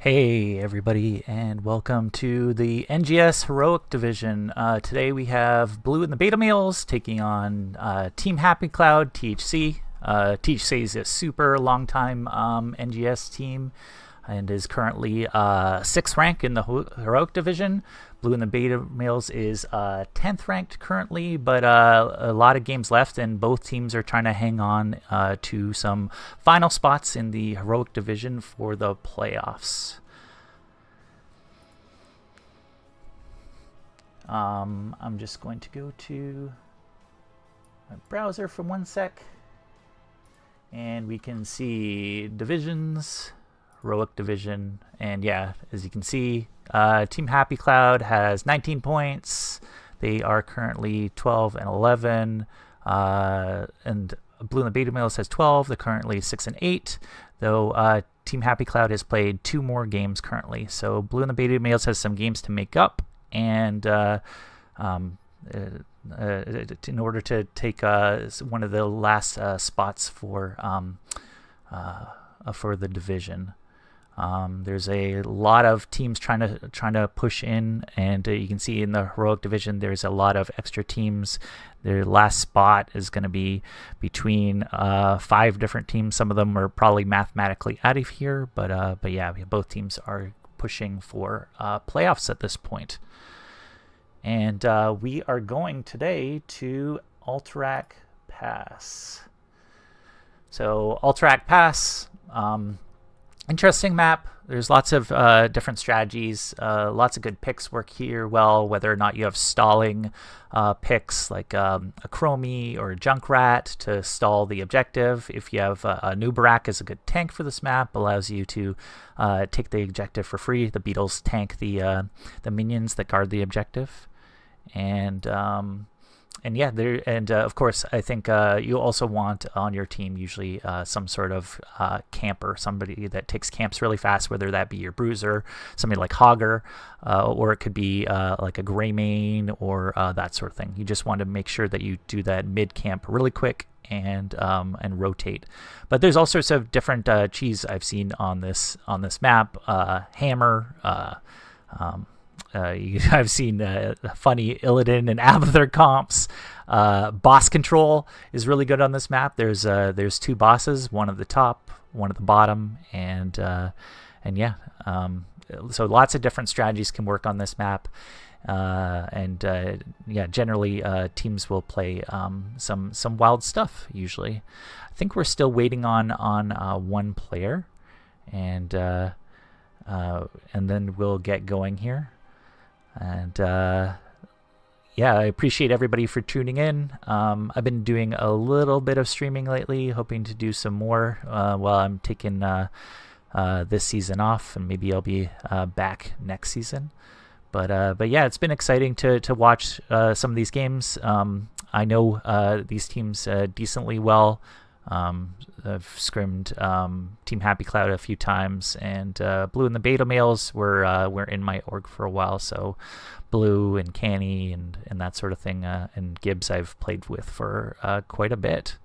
Hey everybody, and welcome to the NGS Heroic Division. Today we have Blue and the Beta Males taking on Team Happy Cloud, THC. THC is a super long time NGS team and is currently 6th rank in the Heroic Division. Blue and the Beta Males is 10th ranked currently, but a lot of games left, and both teams are trying to hang on to some final spots in the Heroic Division for the playoffs. I'm just going to go to my browser for 1 sec, and we can see divisions, Heroic Division, and yeah, as you can see, Team Happy Cloud has 19 points. They are currently 12 and 11, and Blue and the Beta Males has 12. They're currently 6 and 8, though Team Happy Cloud has played 2 more games currently. So Blue and the Beta Males has some games to make up, and in order to take one of the last spots for the division. There's a lot of teams trying to push in, and you can see in the Heroic Division there's a lot of extra teams. Their last spot is going to be between 5 different teams. Some of them are probably mathematically out of here, but yeah, both teams are pushing for playoffs at this point. And we are going today to Alterac Pass. So Alterac Pass, interesting map. There's lots of different strategies. Lots of good picks work here well, whether or not you have stalling picks like a Chromie or a Junkrat to stall the objective. If you have a Nubarak as a good tank for this map, allows you to take the objective for free. The Beetles tank the minions that guard the objective. And yeah, of course, I think you also want on your team usually some sort of camper, somebody that takes camps really fast, whether that be your bruiser, somebody like Hogger, or it could be like a Greymane or that sort of thing. You just want to make sure that you do that mid camp really quick and rotate. But there's all sorts of different cheese I've seen on this map. Hammer. I've seen funny Illidan and Abathur comps. Boss control is really good on this map. There's 2 bosses, one at the top, one at the bottom, and yeah, so lots of different strategies can work on this map. Yeah, generally teams will play some wild stuff usually. I think we're still waiting on one player, and then we'll get going here. And yeah, I appreciate everybody for tuning in. I've been doing a little bit of streaming lately, hoping to do some more while I'm taking this season off, and maybe I'll be back next season. But yeah, it's been exciting to watch some of these games. I know these teams decently well. I've scrimmed Team Happy Cloud a few times, and Blue and the Beta Males were in my org for a while, so Blue and Canny and that sort of thing, and Gibbs I've played with for quite a bit.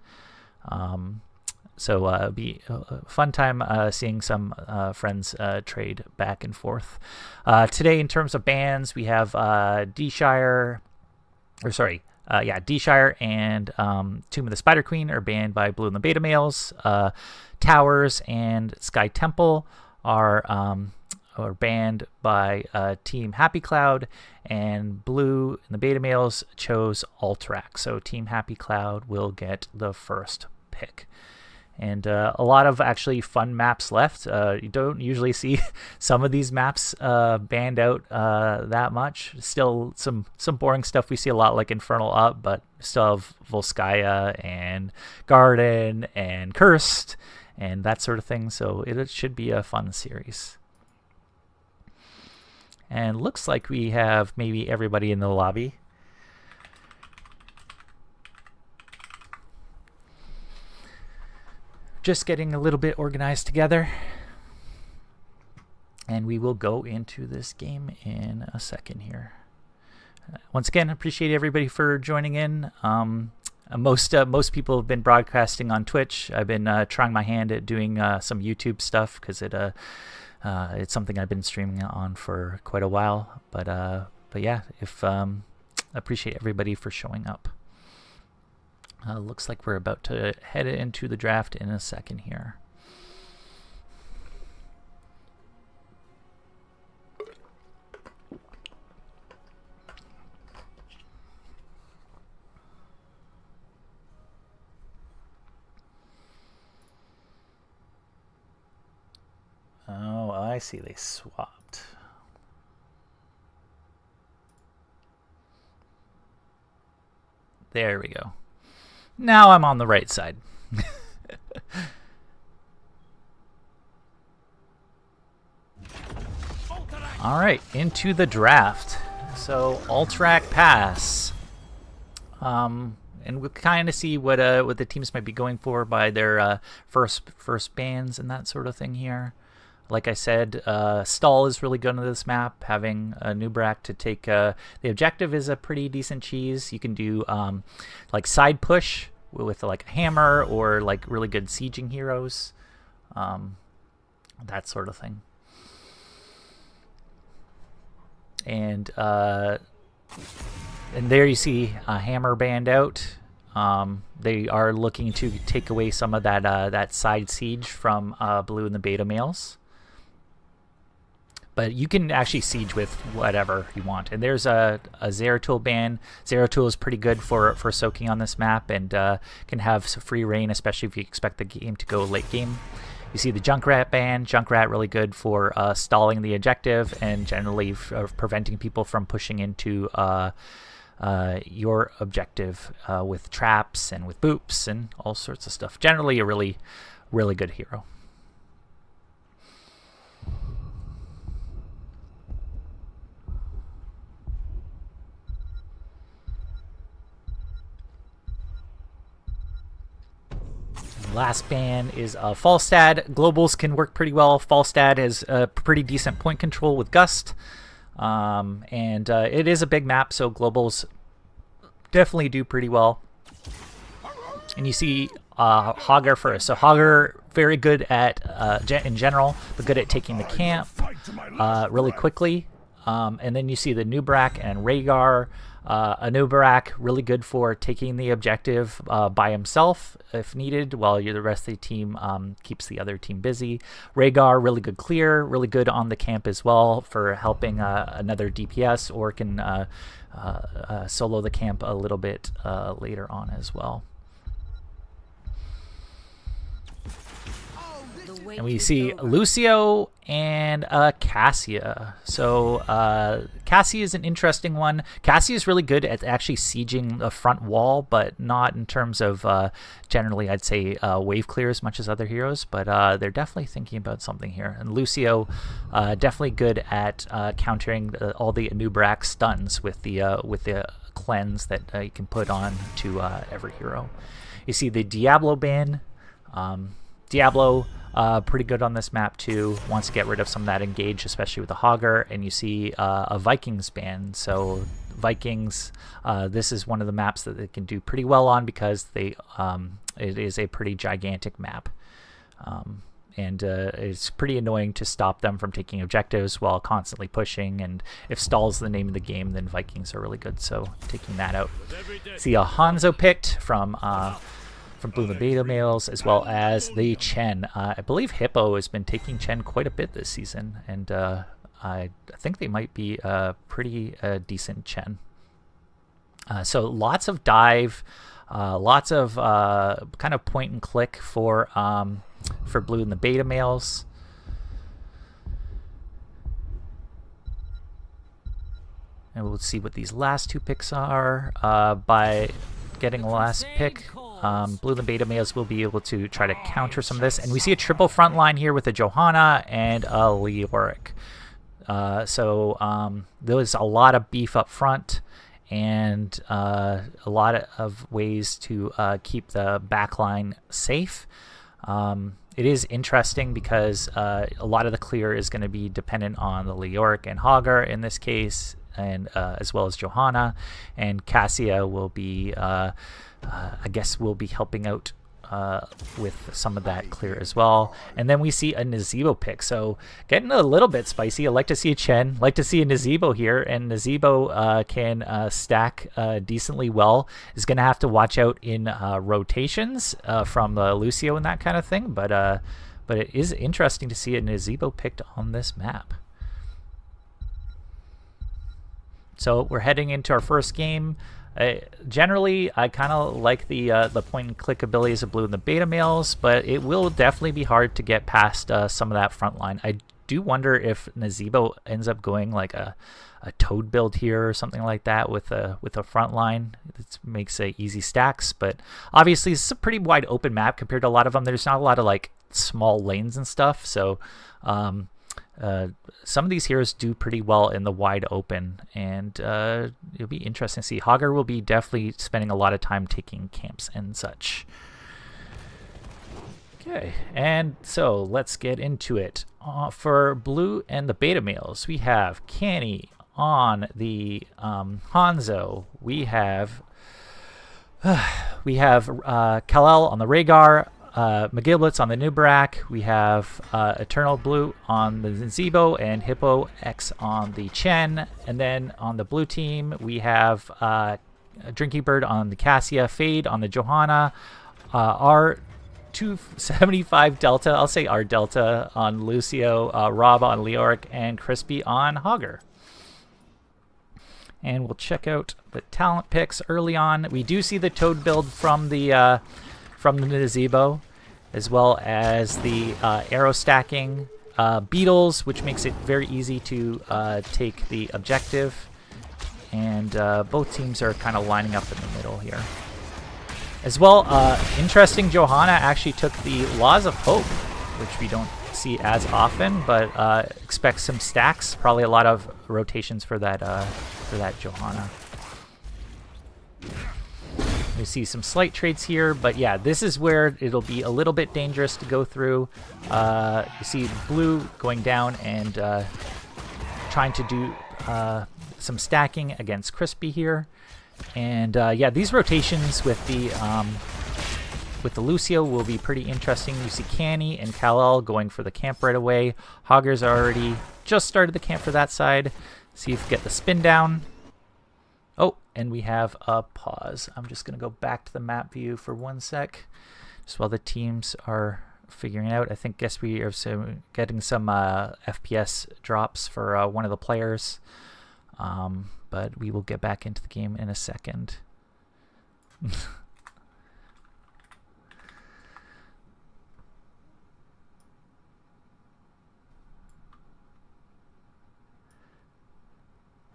So it'll be a fun time seeing some friends trade back and forth. Today, in terms of bans, we have D-Shire and Tomb of the Spider Queen are banned by Blue and the Beta Males. Towers and Sky Temple are banned by Team Happy Cloud, and Blue and the Beta Males chose Alterac. So Team Happy Cloud will get the first pick. And a lot of actually fun maps left. You don't usually see some of these maps banned out that much. Still some boring stuff we see a lot, like Infernal Up, but still have Volskaya and Garden and Cursed and that sort of thing. So it should be a fun series. And looks like we have maybe everybody in the lobby. Just getting a little bit organized together, and we will go into this game in a second here. Once again, appreciate everybody for joining in. Most people have been broadcasting on Twitch. I've been trying my hand at doing some YouTube stuff because it It's something I've been streaming on for quite a while, but yeah, if appreciate everybody for showing up. Looks like we're about to head into the draft in a second here. Oh, I see. They swapped. There we go. Now I'm on the right side. All right, into the draft. So Alterac pass. And we'll kind of see what the teams might be going for by their first bans and that sort of thing here. Like I said, stall is really good on this map. Having a Nubrak to take the objective is a pretty decent cheese. You can do like side push with like a hammer, or like really good sieging heroes, that sort of thing. And there you see a hammer banned out. They are looking to take away some of that side siege from blue and the beta males. But you can actually siege with whatever you want. And there's a Zeratul ban. Zeratul is pretty good for soaking on this map, and can have some free reign, especially if you expect the game to go late game. You see the Junkrat ban. Junkrat really good for stalling the objective and generally preventing people from pushing into your objective with traps and with boops and all sorts of stuff. Generally a really, really good hero. Last ban is Falstad. Globals can work pretty well. Falstad has a pretty decent point control with Gust. And it is a big map, so globals definitely do pretty well. And you see Hogger first. So Hogger, very good at, in general, but good at taking the camp really quickly. And then you see the Nubrak and Rhaegar. Anubarak, really good for taking the objective by himself if needed, while the rest of the team keeps the other team busy. Rhaegar, really good clear, really good on the camp as well for helping another DPS, or can solo the camp a little bit later on as well. And we see Lucio and Cassia. So Cassia is an interesting one. Cassia is really good at actually sieging the front wall, but not in terms of generally, I'd say, wave clear as much as other heroes. But they're definitely thinking about something here. And Lucio, definitely good at countering all the Anubrak stuns with the cleanse that you can put on to every hero. You see the Diablo ban. Diablo, pretty good on this map too. Wants to get rid of some of that engage, especially with the Hogger. And you see a Vikings ban. So Vikings, this is one of the maps that they can do pretty well on, because it is a pretty gigantic map. And it's pretty annoying to stop them from taking objectives while constantly pushing. And if stall's the name of the game, then Vikings are really good. So taking that out. See a Hanzo picked from Blue and the Beta males, as well as the Chen. I believe Hippo has been taking Chen quite a bit this season, and I think they might be a pretty decent Chen. So lots of dive, lots of kind of point and click for Blue and the Beta males. And we'll see what these last two picks are. By getting the last pick, Blue and the Beta males will be able to try to counter some of this. And we see a triple front line here with a Johanna and a Leoric. So there's a lot of beef up front, and a lot of ways to keep the backline safe. It is interesting because a lot of the clear is going to be dependent on the Leoric and Hogger in this case, and as well as Johanna. And Cassia will be, I guess, will be helping out with some of that clear as well. And then we see a Nazebo pick. So getting a little bit spicy. I like to see a Chen, like to see a Nazebo here. And Nazebo can stack decently well. Is going to have to watch out in rotations from Lucio and that kind of thing. But it is interesting to see a Nazebo picked on this map. So we're heading into our first game. Generally, I kind of like the point and click abilities of blue and the beta males, but it will definitely be hard to get past some of that front line. I do wonder if Nazebo ends up going like a Toad build here or something like that with a front line. It makes easy stacks, but obviously it's a pretty wide open map compared to a lot of them. There's not a lot of like small lanes and stuff, so some of these heroes do pretty well in the wide open, and it'll be interesting to see. Hogger will be definitely spending a lot of time taking camps and such. Okay, and so let's get into it. For blue and the beta males, we have Canny on the Hanzo. We have Kal-El on the Rhaegar. McGiblets on the Nubarak. We have Eternal Blue on the Nazebo and Hippo X on the Chen. And then on the blue team, we have Drinking Bird on the Cassia, Fade on the Johanna, R275 Delta, I'll say R Delta on Lucio, Rob on Leoric, and Crispy on Hogger. And we'll check out the talent picks early on. We do see the Toad build from the Nazebo, as well as the arrow stacking beetles, which makes it very easy to take the objective. And both teams are kind of lining up in the middle here. As well, interesting, Johanna actually took the Laws of Hope, which we don't see as often, but expect some stacks, probably a lot of rotations for that Johanna. We see some slight trades here, but yeah, this is where it'll be a little bit dangerous to go through. You see blue going down and trying to do some stacking against Crispy here. And yeah, these rotations with the Lucio will be pretty interesting. You see Canny and Kal-El going for the camp right away. Hogger's already just started the camp for that side. See if we get the spin down. Oh, and we have a pause. I'm just going to go back to the map view for 1 sec, just while the teams are figuring it out. I guess we are getting some FPS drops for one of the players, but we will get back into the game in a second.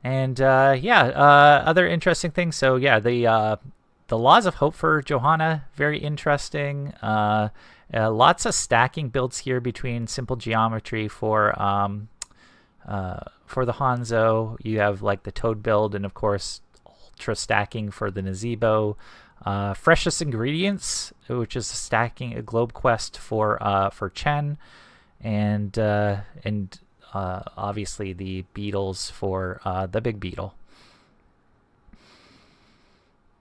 And yeah, other interesting things. So yeah, the Laws of Hope for Johanna, very interesting. Lots of stacking builds here between simple geometry for the Hanzo. You have like the Toad build, and of course ultra stacking for the Nazebo. Freshest Ingredients, which is stacking a globe quest for Chen, and obviously the beetles for the big beetle.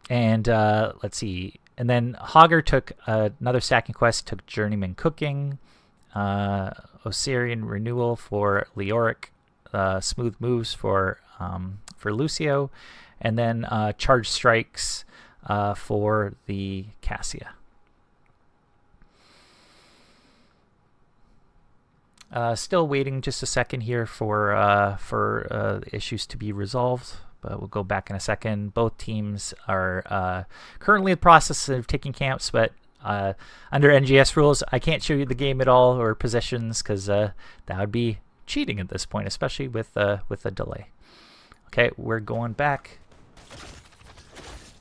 And let's see. And then Hogger took another stacking quest, took Journeyman Cooking, Osirian Renewal for Leoric, Smooth Moves for Lucio, and then Charge Strikes for the Cassia. Still waiting just a second here for issues to be resolved, but we'll go back in a second. Both teams are currently in the process of taking camps, but under NGS rules, I can't show you the game at all or positions because that would be cheating at this point, especially with a delay. Okay, we're going back,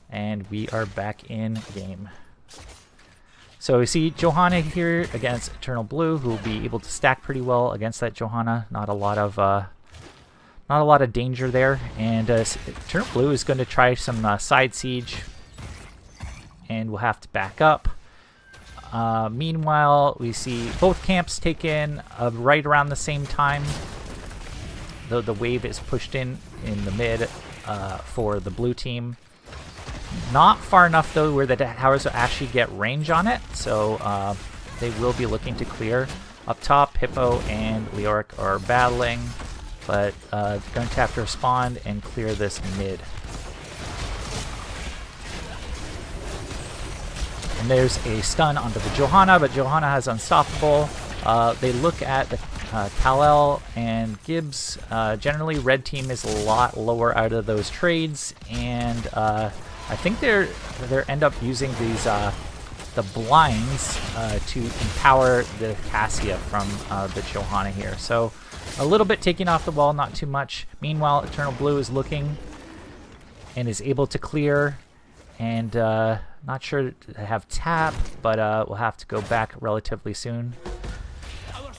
and we are back in game. So we see Johanna here against Eternal Blue, who will be able to stack pretty well against that Johanna. Not a lot of danger there. And Eternal Blue is going to try some side siege, and we'll have to back up. Meanwhile, we see both camps taken right around the same time. Though the wave is pushed in the mid for the blue team. Not far enough though where the towers will actually get range on it, so they will be looking to clear. Up top, Hippo and Leoric are battling, but they're going to have to respond and clear this mid. And there's a stun onto the Johanna, but Johanna has Unstoppable. They look at the Kal-El and Gibbs. Generally, red team is a lot lower out of those trades, and I think they're end up using these the blinds to empower the Cassia from the Johanna here. So a little bit taking off the wall, not too much. Meanwhile, Eternal Blue is looking and is able to clear, and not sure to have tap, but we'll have to go back relatively soon.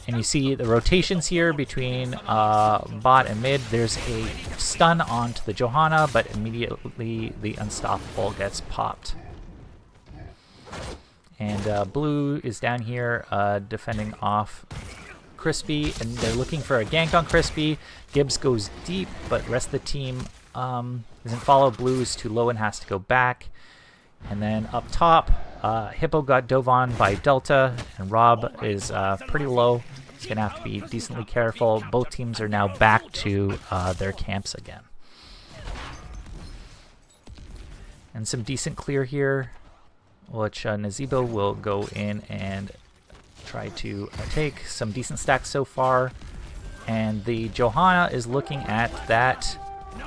And you see the rotations here between bot and mid. There's a stun onto the Johanna, but immediately the Unstoppable gets popped. And blue is down here defending off Crispy, and they're looking for a gank on Crispy. Gibbs goes deep, but rest of the team doesn't follow. Blue is too low and has to go back. And then up top, Hippo got dove on by Delta, and Rob is pretty low. He's going to have to be decently careful. Both teams are now back to their camps again. And some decent clear here, which Nazeebo will go in and try to take. Some decent stacks so far. And the Johanna is looking at that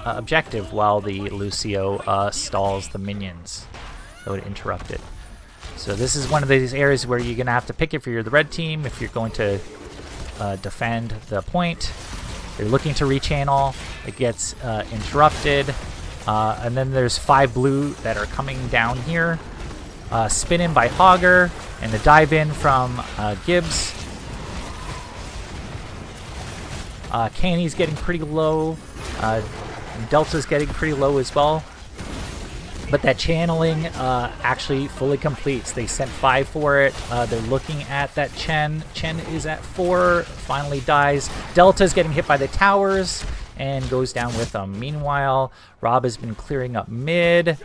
objective while the Lucio stalls the minions. That would interrupt it. So this is one of these areas where you're going to have to pick if you're the red team, if you're going to defend the point. They're looking to rechannel. It gets interrupted. And then there's 5 blue that are coming down here. Spin in by Hogger, and a dive in from Gibbs. Canny's getting pretty low. Delta's getting pretty low as well. But that channeling actually fully completes. They sent 5 for it. They're looking at that Chen. Chen is at 4, finally dies. Delta's getting hit by the towers and goes down with them. Meanwhile, Rob has been clearing up mid.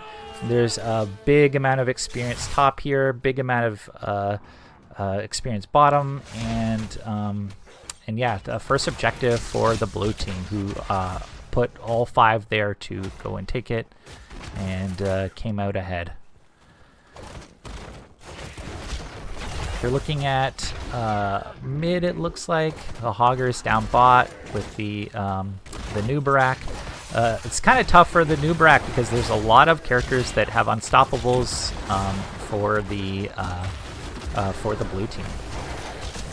There's a big amount of experience top here, big amount of experience bottom, and yeah, the first objective for the blue team, who put all 5 there to go and take it, and came out ahead. They're looking at mid, it looks like. The Hogger's down bot with the Nubarak. It's kind of tough for the Nubarak because there's a lot of characters that have unstoppables for the blue team.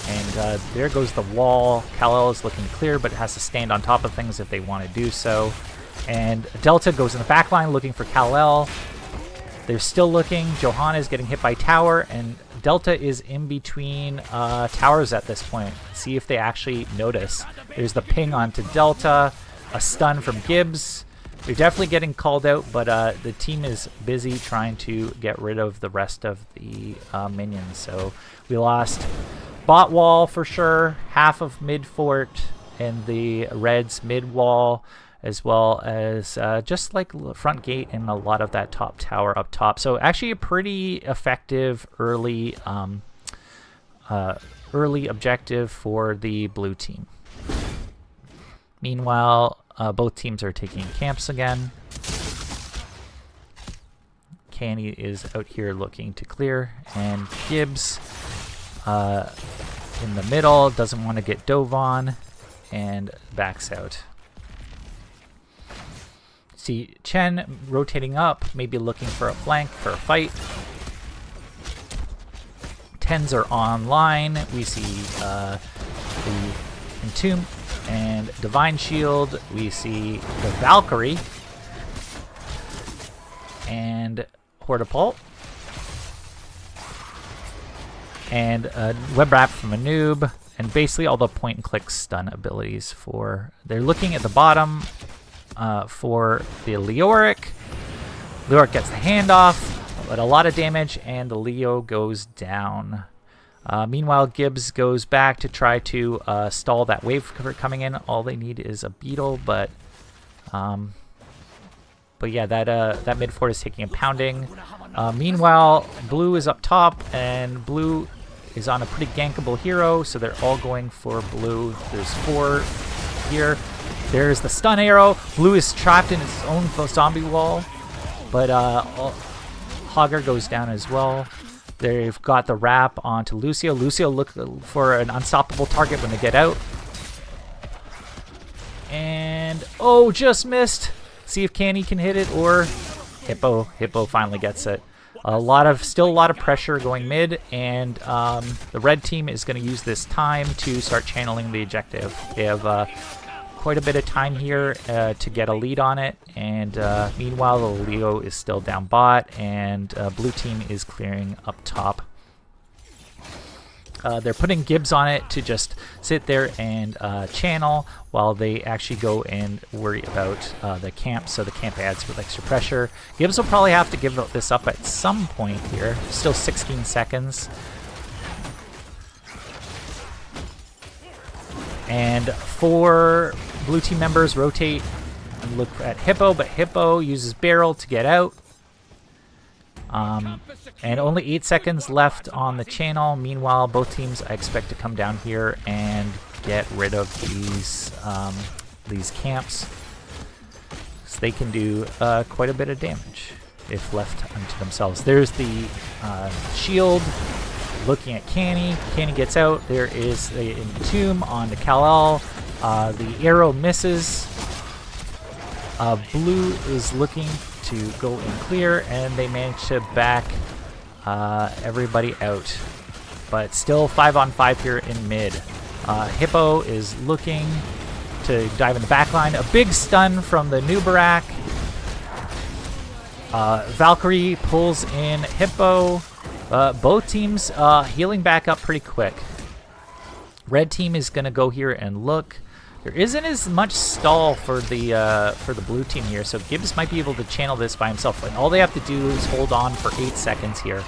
And there goes the wall. Kal-El is looking clear, but it has to stand on top of things if they want to do so. And Delta goes in the back line looking for Kal-El. They're still looking. Johanna is getting hit by tower, and Delta is in between towers at this point. See if they actually notice. There's the ping onto Delta. A stun from Gibbs. They're definitely getting called out, but the team is busy trying to get rid of the rest of the minions. So we lost bot wall for sure, half of mid fort, and the Reds mid wall, as well as just like front gate and a lot of that top tower up top. So actually a pretty effective early objective for the blue team. Meanwhile, both teams are taking camps again. Canny is out here looking to clear, and Gibbs in the middle doesn't want to get dove on and backs out. See Chen rotating up, maybe looking for a flank for a fight. 10s are online. We see the Entomb and Divine Shield. We see the Valkyrie and Hortipult. And a web wrap from a noob, and basically all the point and click stun abilities for. They're looking at the bottom for the Leoric. Leoric gets the handoff, but a lot of damage, and the Leo goes down. Meanwhile, Gibbs goes back to try to stall that wave coming in. All they need is a beetle, but But yeah, that mid fort is taking a pounding. Meanwhile, blue is up top, and blue is on a pretty gankable hero, so they're all going for blue. There's 4 here. There's the stun arrow. Blue is trapped in its own zombie wall, but Hogger goes down as well. They've got the wrap onto Lucio. Lucio look for an unstoppable target when they get out. And, oh, just missed. See if Canny can hit it, or Hippo finally gets it. Still a lot of pressure going mid, and the red team is going to use this time to start channeling the objective. They have quite a bit of time here to get a lead on it, and meanwhile the Leo is still down bot, and blue team is clearing up top. They're putting Gibbs on it to just sit there and channel while they actually go and worry about the camp, so the camp adds with extra pressure. Gibbs will probably have to give this up at some point here. Still 16 seconds. And 4 blue team members rotate and look at Hippo, but Hippo uses barrel to get out. And only 8 seconds left on the channel. Meanwhile, both teams I expect to come down here and get rid of these camps, so they can do quite a bit of damage if left unto themselves. There's the shield looking at Canny. Canny gets out. There is a Entomb on the Kal-El. The arrow misses. Blue is looking to go and clear, and they manage to back everybody out. But still 5-on-5 here in mid. Hippo is looking to dive in the back line. A big stun from the new Barak. Valkyrie pulls in Hippo. Both teams healing back up pretty quick. Red team is going to go here and look. There isn't as much stall for the blue team here, so Gibbs might be able to channel this by himself. And all they have to do is hold on for 8 seconds here.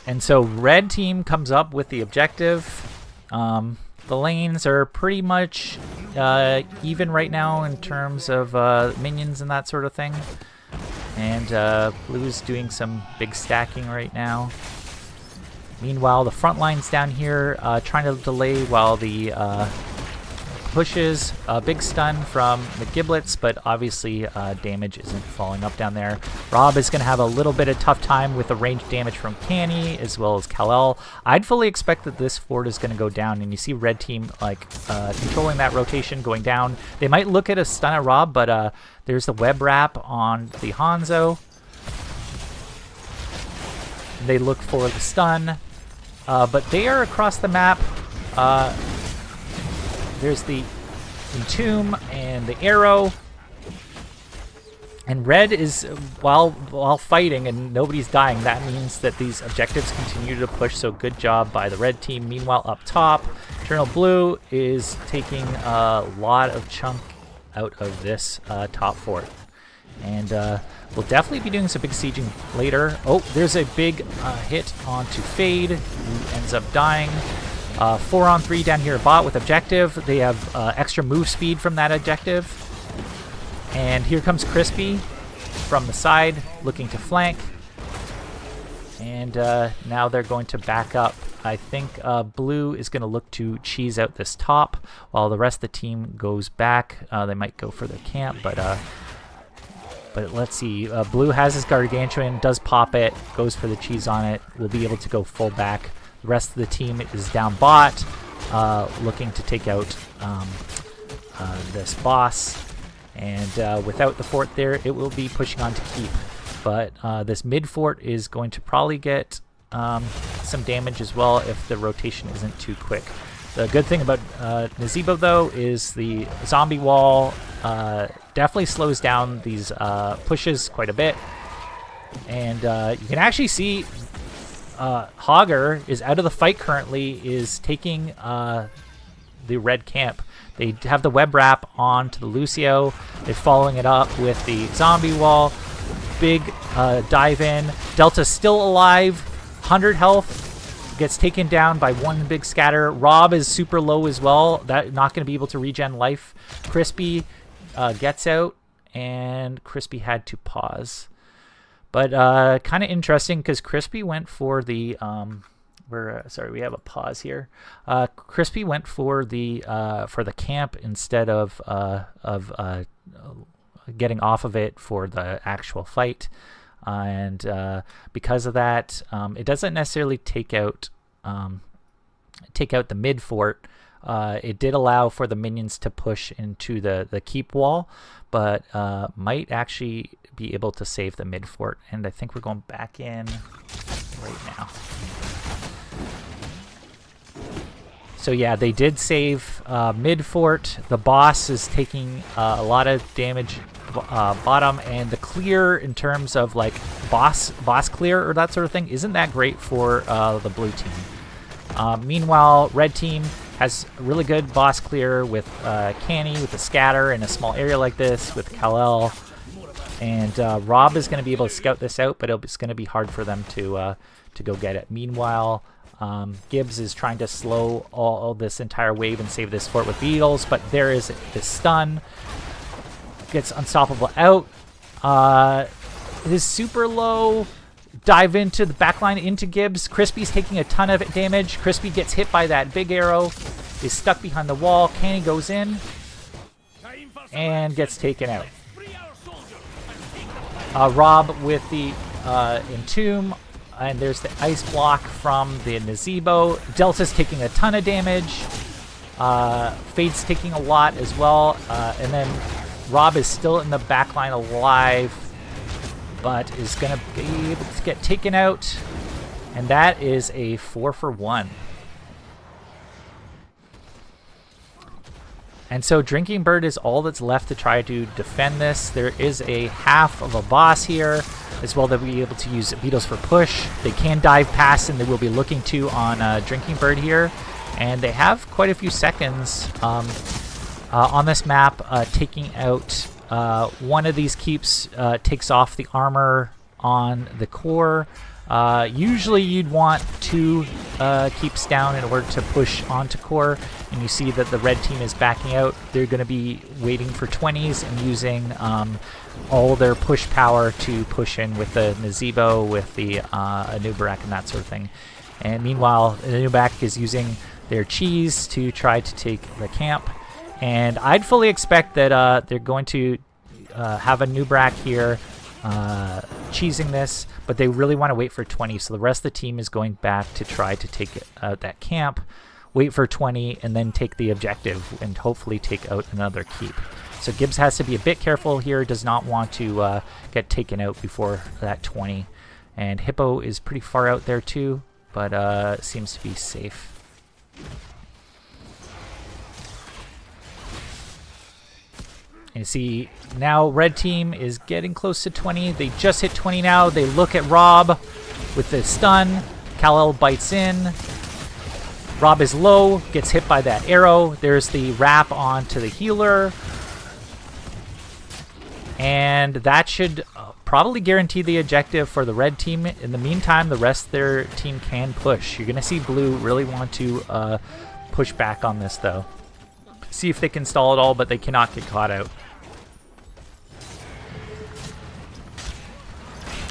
And so red team comes up with the objective. The lanes are pretty much even right now in terms of minions and that sort of thing. And blue's doing some big stacking right now. Meanwhile, the front line's down here trying to delay while the pushes. A big stun from the giblets, but obviously damage isn't falling up down there. Rob is going to have a little bit of tough time with the ranged damage from Canny as well as Kal-El. I'd fully expect that this fort is going to go down, and you see red team like controlling that rotation going down. They might look at a stun at Rob, but there's the web wrap on the Hanzo. They look for the stun, but they are across the map. There's the Entomb and the arrow. And red is, while fighting and nobody's dying, that means that these objectives continue to push, so good job by the red team. Meanwhile, up top, Eternal Blue is taking a lot of chunk out of this top fort. And we'll definitely be doing some big sieging later. Oh, there's a big hit onto Fade, who ends up dying. 4-on-3 down here bot with objective. They have extra move speed from that objective. And here comes Crispy from the side looking to flank. And now they're going to back up. I think blue is going to look to cheese out this top while the rest of the team goes back. They might go for their camp, but let's see. Blue has his Gargantuan, does pop it, goes for the cheese on it. Will be able to go full back. The rest of the team is down bot, looking to take out this boss. And without the fort there, it will be pushing on to keep. But this mid fort is going to probably get some damage as well if the rotation isn't too quick. The good thing about Nazebo, though, is the zombie wall definitely slows down these pushes quite a bit. And you can actually see Hogger is out of the fight currently, is taking the red camp. They have the web wrap onto the Lucio. They're following it up with the zombie wall. big dive in. Delta's still alive, 100 health. Gets taken down by one big scatter. Rob is super low as well. That not going to be able to regen life. Crispy gets out, and Crispy had to pause. But kind of interesting because Crispy went for the sorry, we have a pause here. Crispy went for the camp instead of getting off of it for the actual fight. And because of that, it doesn't necessarily take out the mid fort. It did allow for the minions to push into the keep wall, but might actually be able to save the mid fort. And I think we're going back in right now. So yeah, they did save mid fort. The boss is taking a lot of damage bottom, and the clear in terms of like boss clear or that sort of thing isn't that great for the blue team. Meanwhile, red team has really good boss clear with Canny, with a scatter in a small area like this, with Kal-El, and Rob is going to be able to scout this out, but it's going to be hard for them to go get it. Meanwhile, Gibbs is trying to slow all this entire wave and save this fort with beetles, but there is this stun. Gets unstoppable out. His super low dive into the backline into Gibbs. Crispy's taking a ton of damage. Crispy gets hit by that big arrow, is stuck behind the wall. Canny goes in and gets taken out. Rob with the Entomb, and there's the ice block from the Nazebo. Delta's taking a ton of damage. Fade's taking a lot as well, and then Rob is still in the backline alive, but is going to be able to get taken out, and that is a 4-for-1. And so Drinking Bird is all that's left to try to defend this. There is a half of a boss here, as well. They'll be able to use beetles for push. They can dive past, and they will be looking to on Drinking Bird here. And they have quite a few seconds on this map. Taking out one of these keeps takes off the armor on the core. Usually you'd want 2 keeps down in order to push onto core, and you see that the red team is backing out. They're going to be waiting for 20s and using all their push power to push in with the Nazebo, with the Anubarak and that sort of thing. And meanwhile, Anubarak is using their cheese to try to take the camp. And I'd fully expect that they're going to have a Anubarak here cheesing this, but they really want to wait for 20, so the rest of the team is going back to try to take out that camp, wait for 20, and then take the objective and hopefully take out another keep. So Gibbs has to be a bit careful here, does not want to get taken out before that 20. And Hippo is pretty far out there too, but seems to be safe. And you see now red team is getting close to 20. They just hit 20 now. They look at Rob with the stun. Kal-El bites in. Rob is low, gets hit by that arrow. There's the wrap onto the healer. And that should probably guarantee the objective for the red team. In the meantime, the rest of their team can push. You're going to see blue really want to push back on this though. See if they can stall it all, but they cannot get caught out.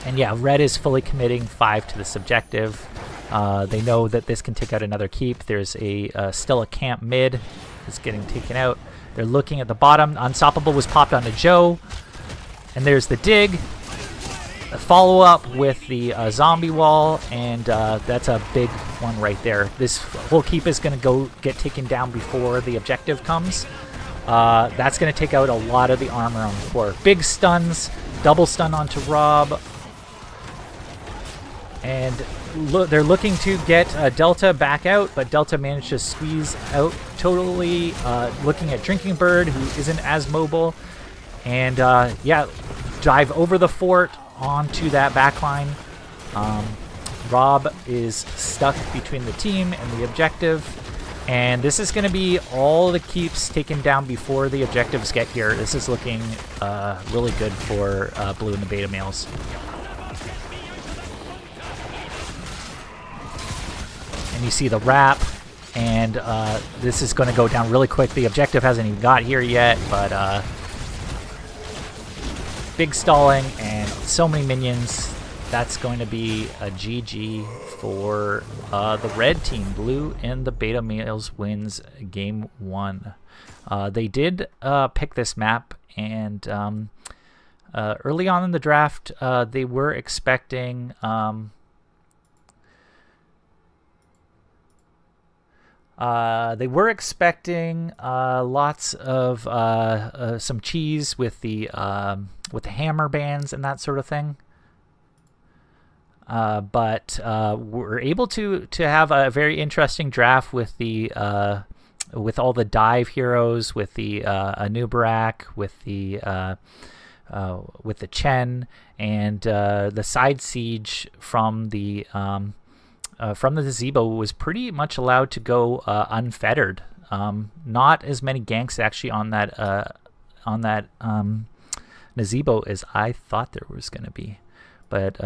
And yeah, red is fully committing 5 to this objective. They know that this can take out another keep. There's still a camp mid that's getting taken out. They're looking at the bottom. Unstoppable was popped onto Joe. And there's the dig. A follow-up with the zombie wall, and that's a big one right there. This whole keep is going to go get taken down before the objective comes. That's going to take out a lot of the armor on the core. Big stuns, double stun onto Rob. And they're looking to get Delta back out, but Delta managed to squeeze out totally. Looking at Drinking Bird, who isn't as mobile. And yeah, dive over the fort onto that backline. Rob is stuck between the team and the objective. And this is going to be all the keeps taken down before the objectives get here. This is looking really good for blue and the beta males. And you see the wrap, and this is going to go down really quick. The objective hasn't even got here yet, but big stalling and so many minions. That's going to be a GG for the red team. Blue and the beta males wins game 1. They did pick this map, and early on in the draft, they were expecting lots of some cheese with the hammer bands and that sort of thing. But we're able to have a very interesting draft with the with all the dive heroes, with the Anubarak, with the Chen, and the side siege from the Zebo was pretty much allowed to go unfettered. Not as many ganks actually on that Nazebo as I thought there was going to be. But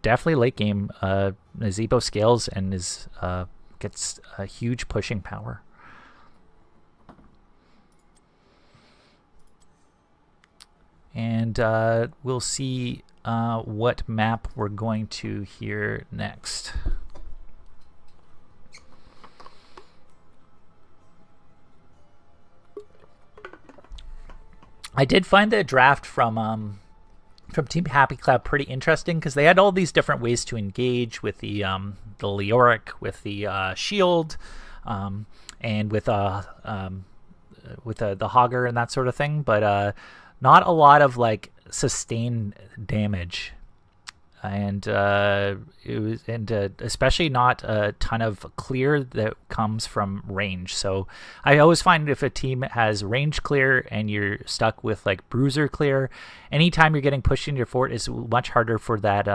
definitely late game, Nazebo scales and gets a huge pushing power. And we'll see what map we're going to hear next. I did find the draft from Team Happy Cloud pretty interesting because they had all these different ways to engage with the Leoric, with the shield, and with the Hogger and that sort of thing, but not a lot of like sustained damage, and especially not a ton of clear that comes from range. So I always find if a team has range clear and you're stuck with like bruiser clear, anytime you're getting pushed into your fort is much harder for that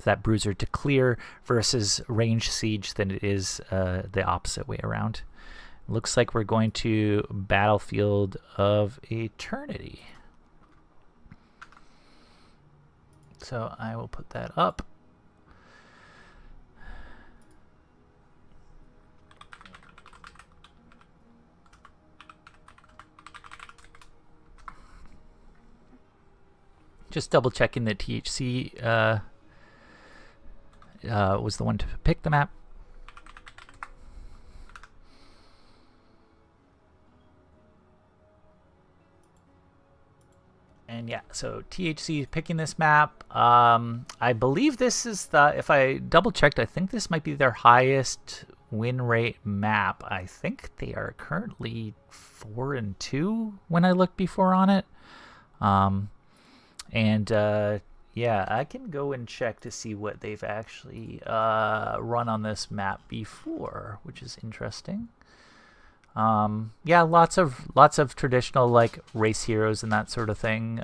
that bruiser to clear versus range siege than it is the opposite way around. Looks like we're going to Battlefield of Eternity. So I will put that up. Just double checking that THC was the one to pick the map. And yeah, so THC is picking this map. I believe this is if I double checked, I think this might be their highest win rate map. I think they are currently 4-2 when I looked before on it. Yeah, I can go and check to see what they've actually run on this map before, which is interesting. Yeah, lots of traditional like race heroes and that sort of thing.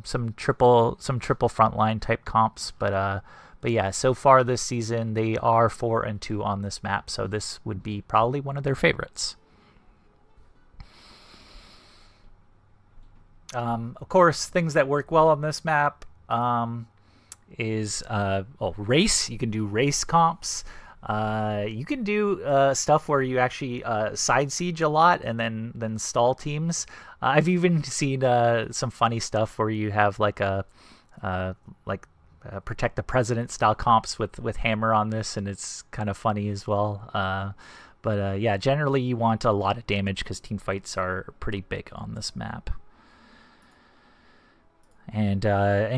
Some triple frontline type comps, but yeah, so far this season they are 4-2 on this map, so this would be probably one of their favorites. Of course, things that work well on this map is race. You can do race comps. You can do stuff where you actually side siege a lot and then stall teams. I've even seen some funny stuff where you have like protect the president style comps with hammer on this, and it's kind of funny as well. But yeah, generally you want a lot of damage because team fights are pretty big on this map. And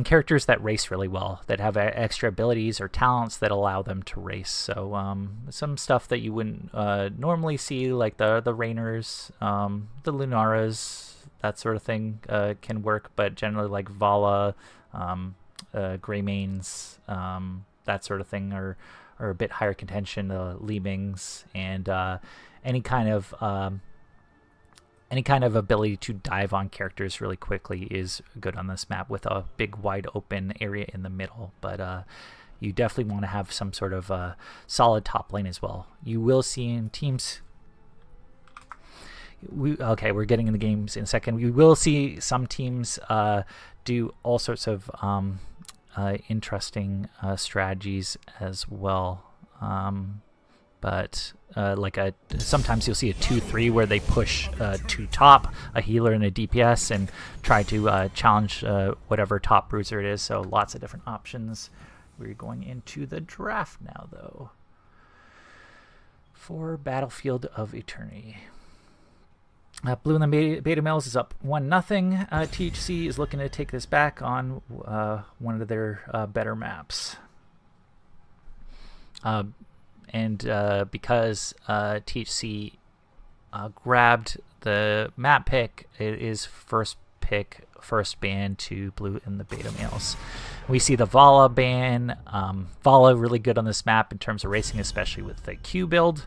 characters that race really well, that have extra abilities or talents that allow them to race. So some stuff that you wouldn't normally see, like the Rainers, the Lunaras, that sort of thing can work. But generally, like Vala, Greymanes, that sort of thing are a bit higher contention. The Leemings and any kind of ability to dive on characters really quickly is good on this map with a big wide open area in the middle. But you definitely want to have some sort of solid top lane as well. You will see in teams we're getting in the games in a second. We will see some teams do all sorts of interesting strategies as well. But sometimes you'll see a 2-3 where they push to top, a healer and a DPS, and try to challenge whatever top bruiser it is. So lots of different options. We're going into the draft now, though, for Battlefield of Eternity. Blue in the beta males is up 1-0. THC is looking to take this back on one of their better maps. And because THC grabbed the map pick, it is first ban to Blue in the beta males. We see the Vala ban. Vala really good on this map in terms of racing, especially with the Q build.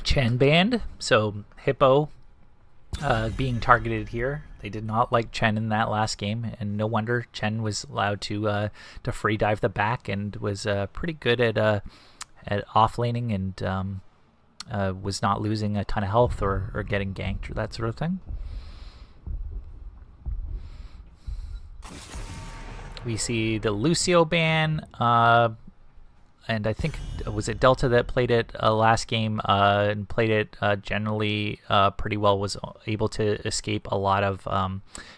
Chen banned, so Hippo being targeted here. They did not like Chen in that last game, and no wonder. Chen was allowed to free dive the back and was pretty good at off laning, and was not losing a ton of health or getting ganked or that sort of thing. We see the Lucio ban. And I think, was it Delta that played it last game and played it generally pretty well, was able to escape a lot of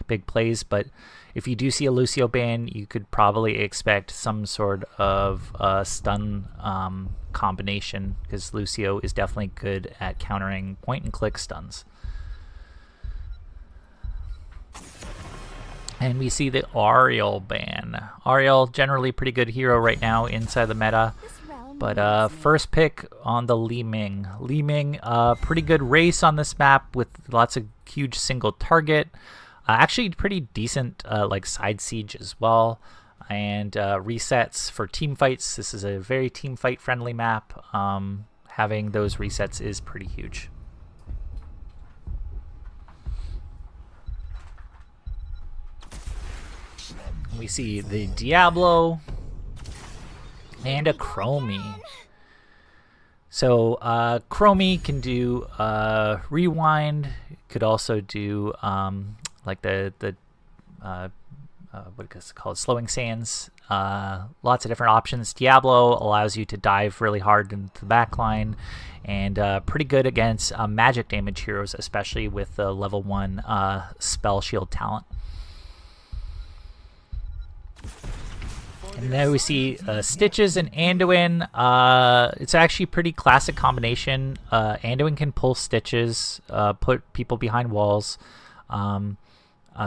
big plays. But if you do see a Lucio ban, you could probably expect some sort of stun combination, because Lucio is definitely good at countering point-and-click stuns. And we see the Ariel ban. Ariel, generally pretty good hero right now inside the meta. But first pick on the Li Ming. Li Ming, pretty good race on this map with lots of huge single target. Actually pretty decent like side siege as well. And resets for team fights. This is a very team fight friendly map. Having those resets is pretty huge. We see the Diablo and a Chromie. So Chromie can do rewind. Could also do like the what is it called, slowing sands. Lots of different options. Diablo allows you to dive really hard into the backline, and pretty good against magic damage heroes, especially with the level 1 spell shield talent. And now we see Stitches and Anduin. It's actually a pretty classic combination. Anduin can pull Stitches, put people behind walls.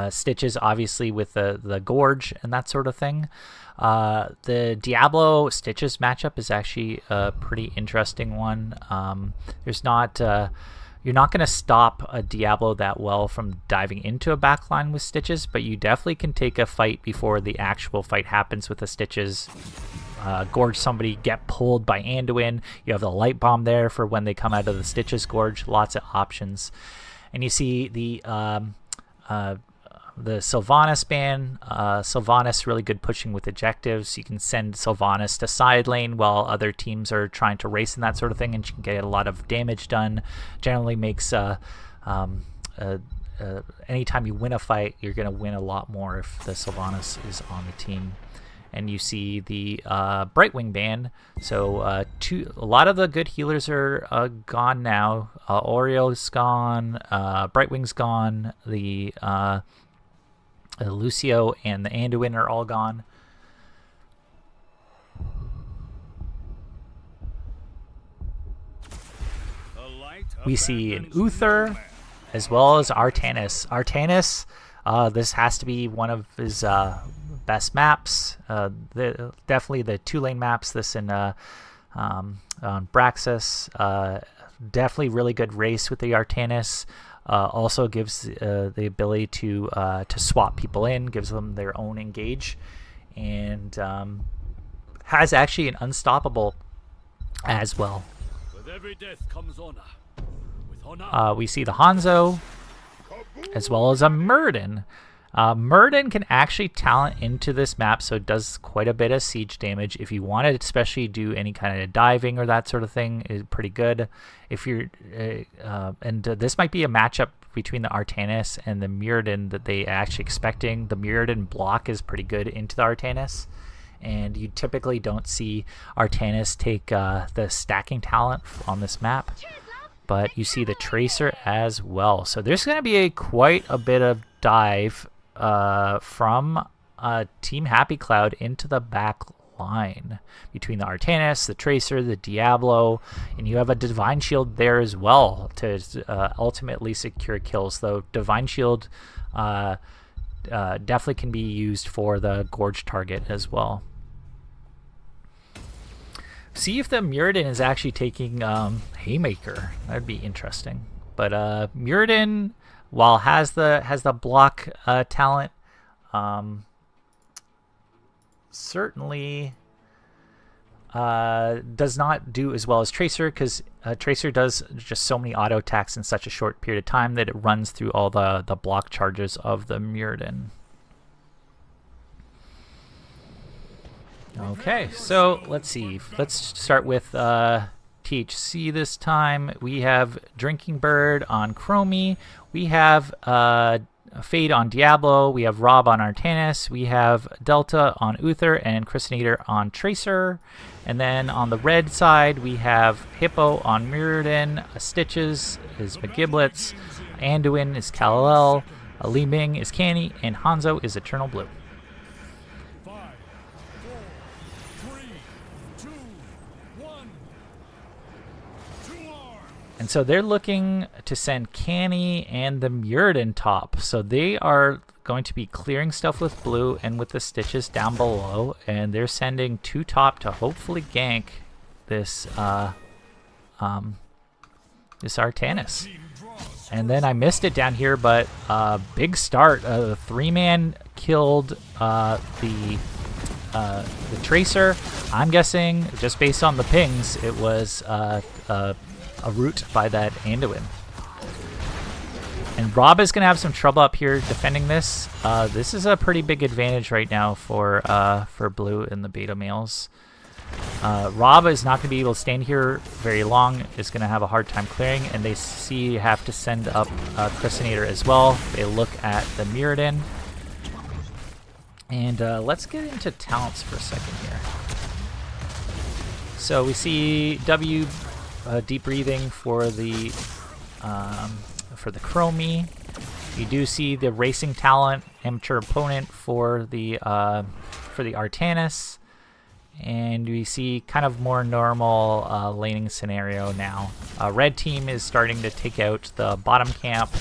Stitches, obviously, with the Gorge and that sort of thing. The Diablo Stitches matchup is actually a pretty interesting one. There's not... You're not going to stop a Diablo that well from diving into a backline with Stitches, but you definitely can take a fight before the actual fight happens with the Stitches. Gorge somebody, get pulled by Anduin. You have the light bomb there for when they come out of the Stitches Gorge. Lots of options. And you see the Sylvanas ban. Sylvanas really good pushing with objectives. You can send Sylvanas to side lane while other teams are trying to race and that sort of thing, and you can get a lot of damage done. Generally makes anytime you win a fight, you're going to win a lot more if the Sylvanas is on the team. And you see the Brightwing ban. So a lot of the good healers are gone now. Oriole's gone. Brightwing's gone. The Lucio and the Anduin are all gone. We see an Uther as well as Artanis. Artanis, this has to be one of his best maps. Definitely the 2-lane maps. This in on Braxis. Definitely really good race with the Artanis. Also gives the ability to swap people in, gives them their own engage, and has actually an unstoppable as well. With every death comes honor. With we see the Hanzo, as well as a Muradin. Muradin can actually talent into this map, so it does quite a bit of siege damage. If you want to especially do any kind of diving or that sort of thing, is pretty good. If you're, this might be a matchup between the Artanis and the Muradin that they actually expecting. The Muradin block is pretty good into the Artanis, and you typically don't see Artanis take the stacking talent on this map, but you see the Tracer as well. So there's going to be quite a bit of dive from Team Happy Cloud into the back line between the Artanis, the Tracer, the Diablo, and you have a Divine Shield there as well to ultimately secure kills, though Divine Shield definitely can be used for the Gorge target as well. See if the Muradin is actually taking Haymaker. That would be interesting. But Muradin, while has the block talent, certainly does not do as well as Tracer, because Tracer does just so many auto attacks in such a short period of time that it runs through all the block charges of the Muradin. Okay, so let's see. Let's start with THC this time. We have Drinking Bird on Chromie. We have Fade on Diablo. We have Rob on Artanis. We have Delta on Uther and Christinator on Tracer. And then on the red side, we have Hippo on Muradin. Stitches is McGiblets. Anduin is Kal-El. Li Ming is Canny. And Hanzo is Eternal Blue. And so they're looking to send Canny and the Muradin top. So they are going to be clearing stuff with blue and with the Stitches down below. And they're sending 2 top to hopefully gank this this Artanis. And then I missed it down here, but big start. The 3-man killed the Tracer. I'm guessing, just based on the pings, it was a root by that Anduin. And Rob is going to have some trouble up here defending this. This is a pretty big advantage right now for blue in the beta males. Rob is not going to be able to stand here very long. Is going to have a hard time clearing, and they see have to send up Christinator as well. They look at the Muradin. And let's get into talents for a second here. So we see W deep breathing for the Chromie. You do see the racing talent, amateur opponent for the Artanis, and we see kind of more normal laning scenario now. Red team is starting to take out the bottom camp.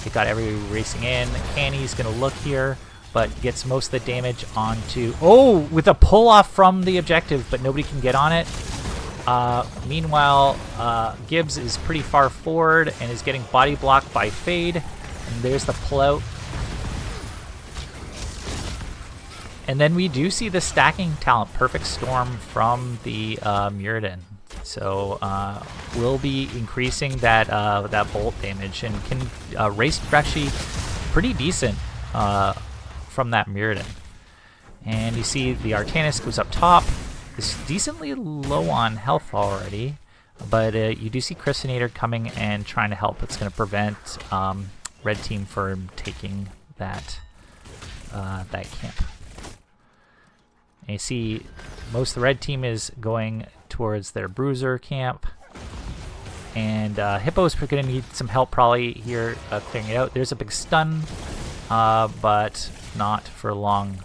They got everybody racing in. Canny's gonna look here, but gets most of the damage onto with a pull off from the objective, but nobody can get on it. Meanwhile, Gibbs is pretty far forward and is getting body blocked by Fade. And there's the pullout. And then we do see the stacking talent, Perfect Storm, from the Muradin. So we'll be increasing that bolt damage, and can race actually pretty decent from that Muradin. And you see the Artanis goes up top. Is decently low on health already, but you do see Christinator coming and trying to help. It's going to prevent red team from taking that camp. And you see most of the red team is going towards their bruiser camp, and Hippo's going to need some help probably here clearing it out. There's a big stun, but not for long.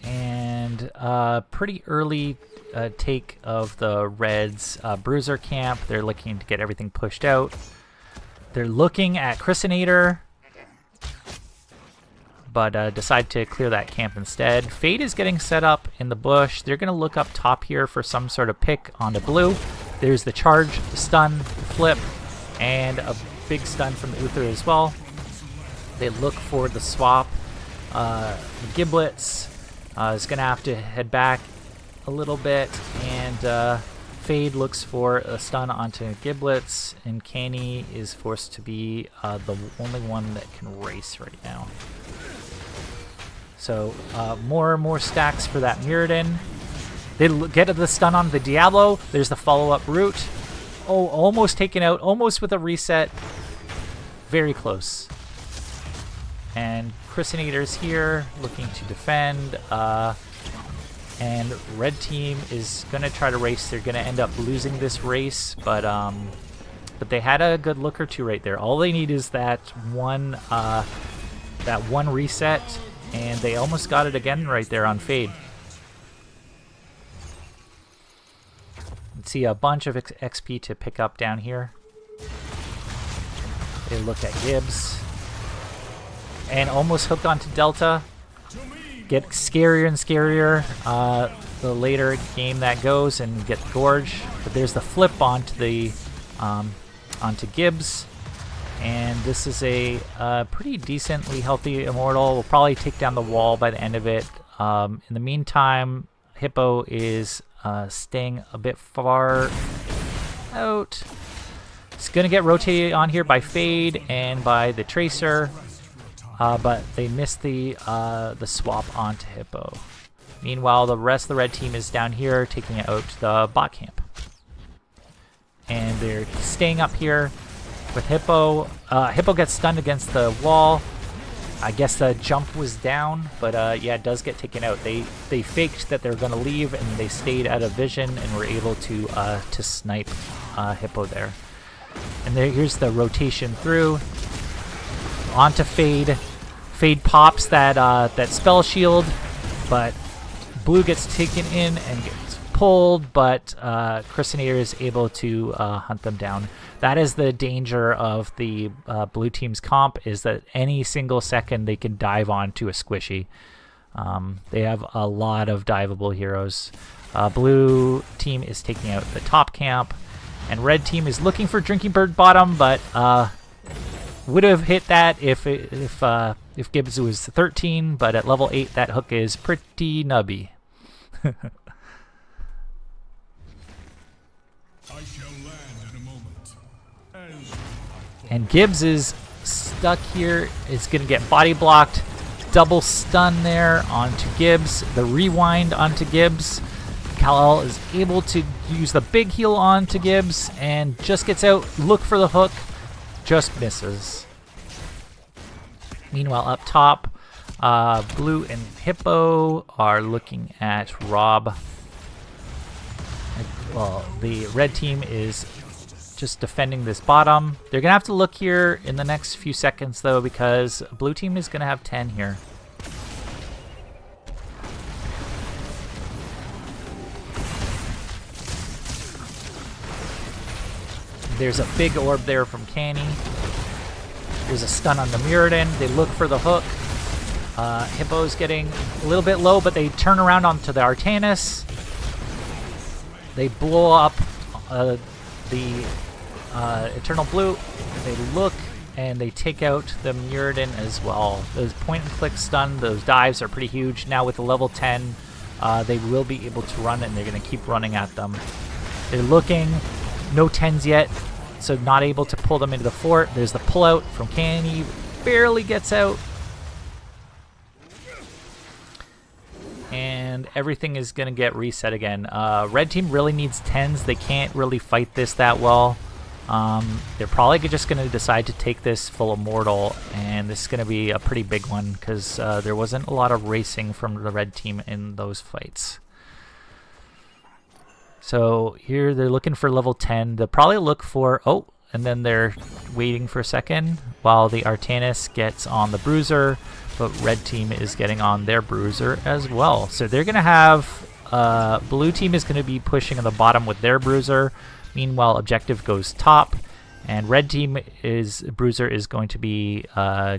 And pretty early take of the Reds' bruiser camp. They're looking to get everything pushed out. They're looking at Christinator, but decide to clear that camp instead. Fade is getting set up in the bush. They're going to look up top here for some sort of pick onto blue. There's the charge, the stun, flip, and a big stun from the Uther as well. They look for the swap. Giblets is going to have to head back a little bit, and Fade looks for a stun onto Giblets, and Canny is forced to be the only one that can race right now. So more and more stacks for that Muradin. They get the stun on the Diablo. There's the follow-up route. Oh, almost taken out, almost with a reset. Very close. And Chrysinator's here, looking to defend. And red team is going to try to race. They're going to end up losing this race, but they had a good look or two right there. All they need is that one reset, and they almost got it again right there on Fade. Let's see a bunch of XP to pick up down here. They look at Gibbs. And almost hooked onto Delta. Get scarier and scarier the later game that goes, and get Gorge. But there's the flip onto Gibbs. And this is a pretty decently healthy Immortal. We'll probably take down the wall by the end of it. In the meantime, Hippo is staying a bit far out. It's going to get rotated on here by Fade and by the Tracer, but they missed the swap onto Hippo. Meanwhile, the rest of the red team is down here taking it out to the bot camp. And they're staying up here with Hippo. Hippo gets stunned against the wall. I guess the jump was down, but yeah, it does get taken out. They faked that they're going to leave, and they stayed out of vision and were able to snipe Hippo there. And here's the rotation through onto Fade. Fade pops that spell shield, but Blue gets taken in and gets pulled, but Chrysinator is able to hunt them down. That is the danger of the blue team's comp, is that any single second they can dive onto a squishy. They have a lot of diveable heroes. Blue team is taking out the top camp, and red team is looking for Drinking Bird bottom, but would have hit that if Gibbs was 13, but at level 8 that hook is pretty nubby. I shall land in a moment. And Gibbs is stuck here. It's going to get body blocked. Double stun there onto Gibbs. The rewind onto Gibbs. Kal-El is able to use the big heal onto Gibbs and just gets out. Look for the hook. Just misses. Meanwhile, up top, Blue and Hippo are looking at Rob. Well, the red team is just defending this bottom. They're going to have to look here in the next few seconds, though, because blue team is going to have 10 here. There's a big orb there from Canny. There's a stun on the Muradin. They look for the hook. Hippo's getting a little bit low, but they turn around onto the Artanis. They blow up the Eternal Blue. They look, and they take out the Muradin as well. Those point-and-click stun, those dives are pretty huge. Now with the level 10, they will be able to run, and they're going to keep running at them. They're looking. No 10s yet, so not able to pull them into the fort. There's the pullout from Canny. Barely gets out. And everything is going to get reset again. Red team really needs 10s. They can't really fight this that well. They're probably just going to decide to take this full Immortal, and this is going to be a pretty big one because there wasn't a lot of racing from the red team in those fights. So here they're looking for level 10. They'll probably look for... Oh, and then they're waiting for a second while the Artanis gets on the Bruiser, but red team is getting on their Bruiser as well. So they're going to have... blue team is going to be pushing on the bottom with their Bruiser. Meanwhile, objective goes top, and red team is... Bruiser is going to be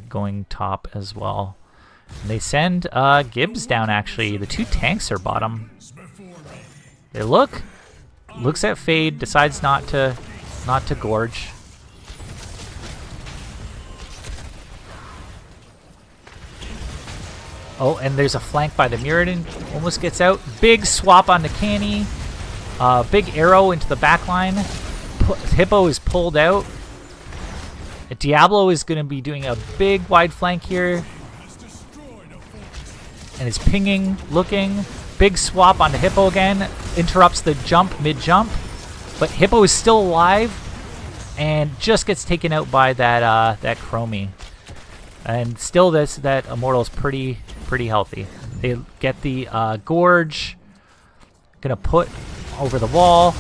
going top as well. And they send Gibbs down, actually. The two tanks are bottom. They look... Looks at Fade, decides not to gorge. Oh, and there's a flank by the Mirrodin. Almost gets out. Big swap onto Canny. Big arrow into the back line. Hippo is pulled out. Diablo is going to be doing a big wide flank here. And is pinging, looking. Big swap onto Hippo again. Interrupts the jump, mid-jump. But Hippo is still alive. And just gets taken out by that Chromie. And still that Immortal is pretty healthy. They get the Gorge. Gonna put over the wall.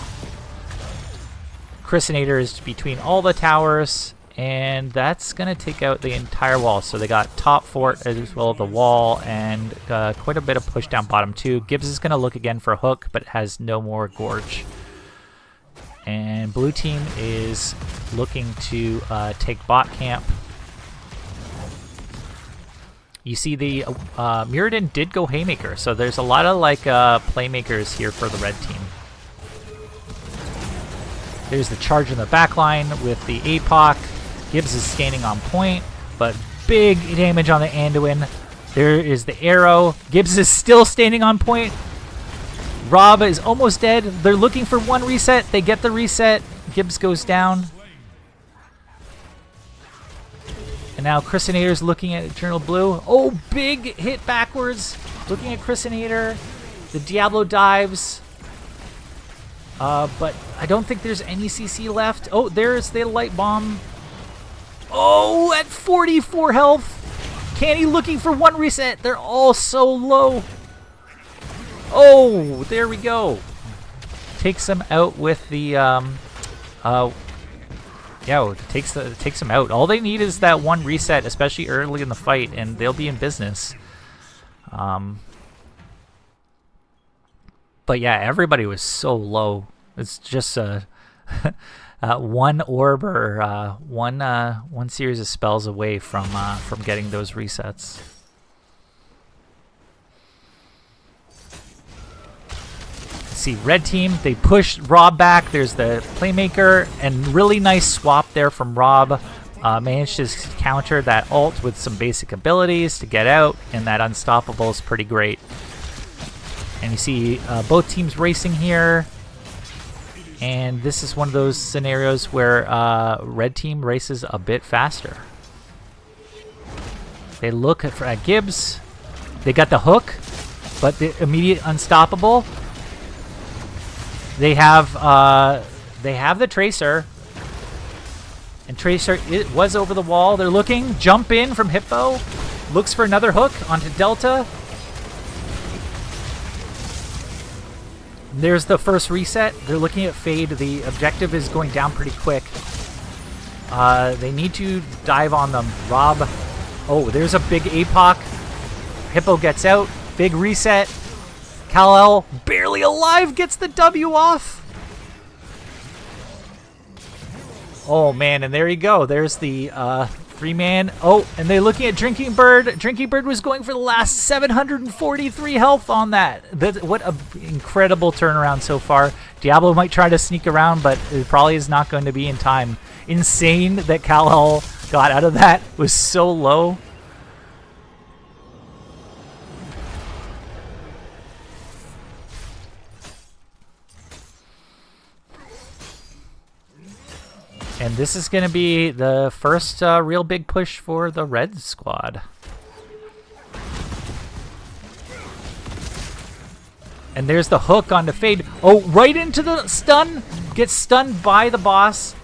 Christenator is between all the towers. And that's going to take out the entire wall. So they got top fort as well as the wall and quite a bit of push down bottom too. Gibbs is going to look again for a hook, but has no more Gorge. And blue team is looking to take bot camp. You see the Mirrodin did go Haymaker, so there's a lot of like playmakers here for the red team. There's the charge in the back line with the APOC. Gibbs is scanning on point, but big damage on the Anduin. There is the arrow. Gibbs is still standing on point. Rob is almost dead. They're looking for one reset. They get the reset. Gibbs goes down. And now Christenator's looking at Eternal Blue. Oh, big hit backwards. Looking at Christenator. The Diablo dives. But I don't think there's any CC left. Oh, there's the light bomb. Oh, at 44 health. Canny looking for one reset. They're all so low. Oh, there we go. Takes them out with the takes them out. All they need is that one reset, especially early in the fight, and they'll be in business. But yeah, everybody was so low. It's just one orb or one series of spells away from getting those resets. See, red team, they pushed Rob back. There's the playmaker, and really nice swap there from Rob. Managed to counter that ult with some basic abilities to get out, and that unstoppable is pretty great. And you see both teams racing here. And this is one of those scenarios where red team races a bit faster. They look at Gibbs. They got the hook, but the immediate unstoppable. They have the Tracer. And Tracer was over the wall. They're looking. Jump in from Hippo. Looks for another hook onto Delta. There's the first reset. They're looking at Fade. The objective is going down pretty quick. They need to dive on them. Rob. Oh, there's a big APOC. Hippo gets out. Big reset. Kal-El, barely alive, gets the W off. Oh, man, and there you go. There's the 3-man. Oh, and they're looking at Drinking Bird. Drinking Bird was going for the last 743 health on that. What an incredible turnaround so far. Diablo might try to sneak around, but it probably is not going to be in time. Insane that Kal-El got out of that. Was so low. And this is going to be the first real big push for the red squad. And there's the hook on the Fade. Oh, right into the stun. Gets stunned by the boss.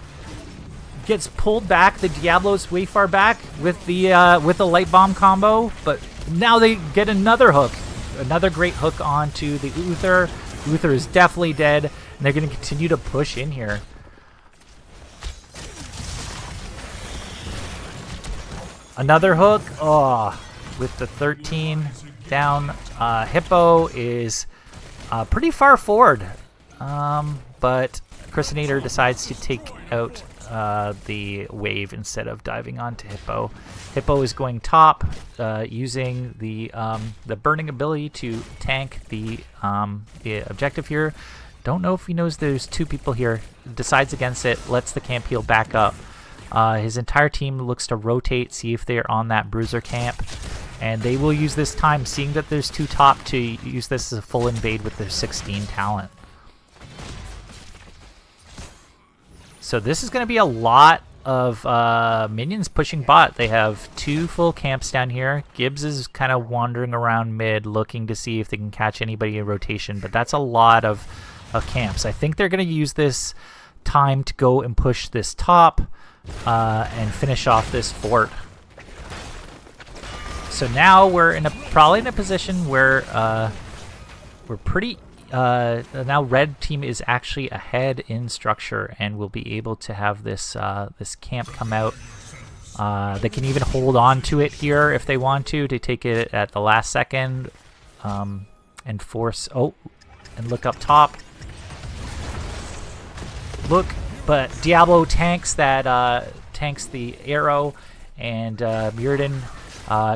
Gets pulled back. The Diablo's way far back with the light bomb combo. But now they get another hook. Another great hook onto the Uther. Uther is definitely dead. And they're going to continue to push in here. Another hook, with the 13 down. Hippo is pretty far forward, but Christenator decides to take out the wave instead of diving onto Hippo. Hippo is going top, using the burning ability to tank the objective here. Don't know if he knows there's two people here. Decides against it, lets the camp heal back up. His entire team looks to rotate, see if they're on that bruiser camp. And they will use this time, seeing that there's 2 top, to use this as a full invade with their 16 talent. So this is going to be a lot of minions pushing bot. They have 2 full camps down here. Gibbs is kind of wandering around mid, looking to see if they can catch anybody in rotation, but that's a lot of camps. I think they're going to use this time to go and push this top and finish off this fort. So now we're probably in a position where we're pretty... now red team is actually ahead in structure and will be able to have this this camp come out. They can even hold on to it here if they want to take it at the last second and force... Oh, and look up top. Look, but Diablo tanks that tanks the arrow, and Muradin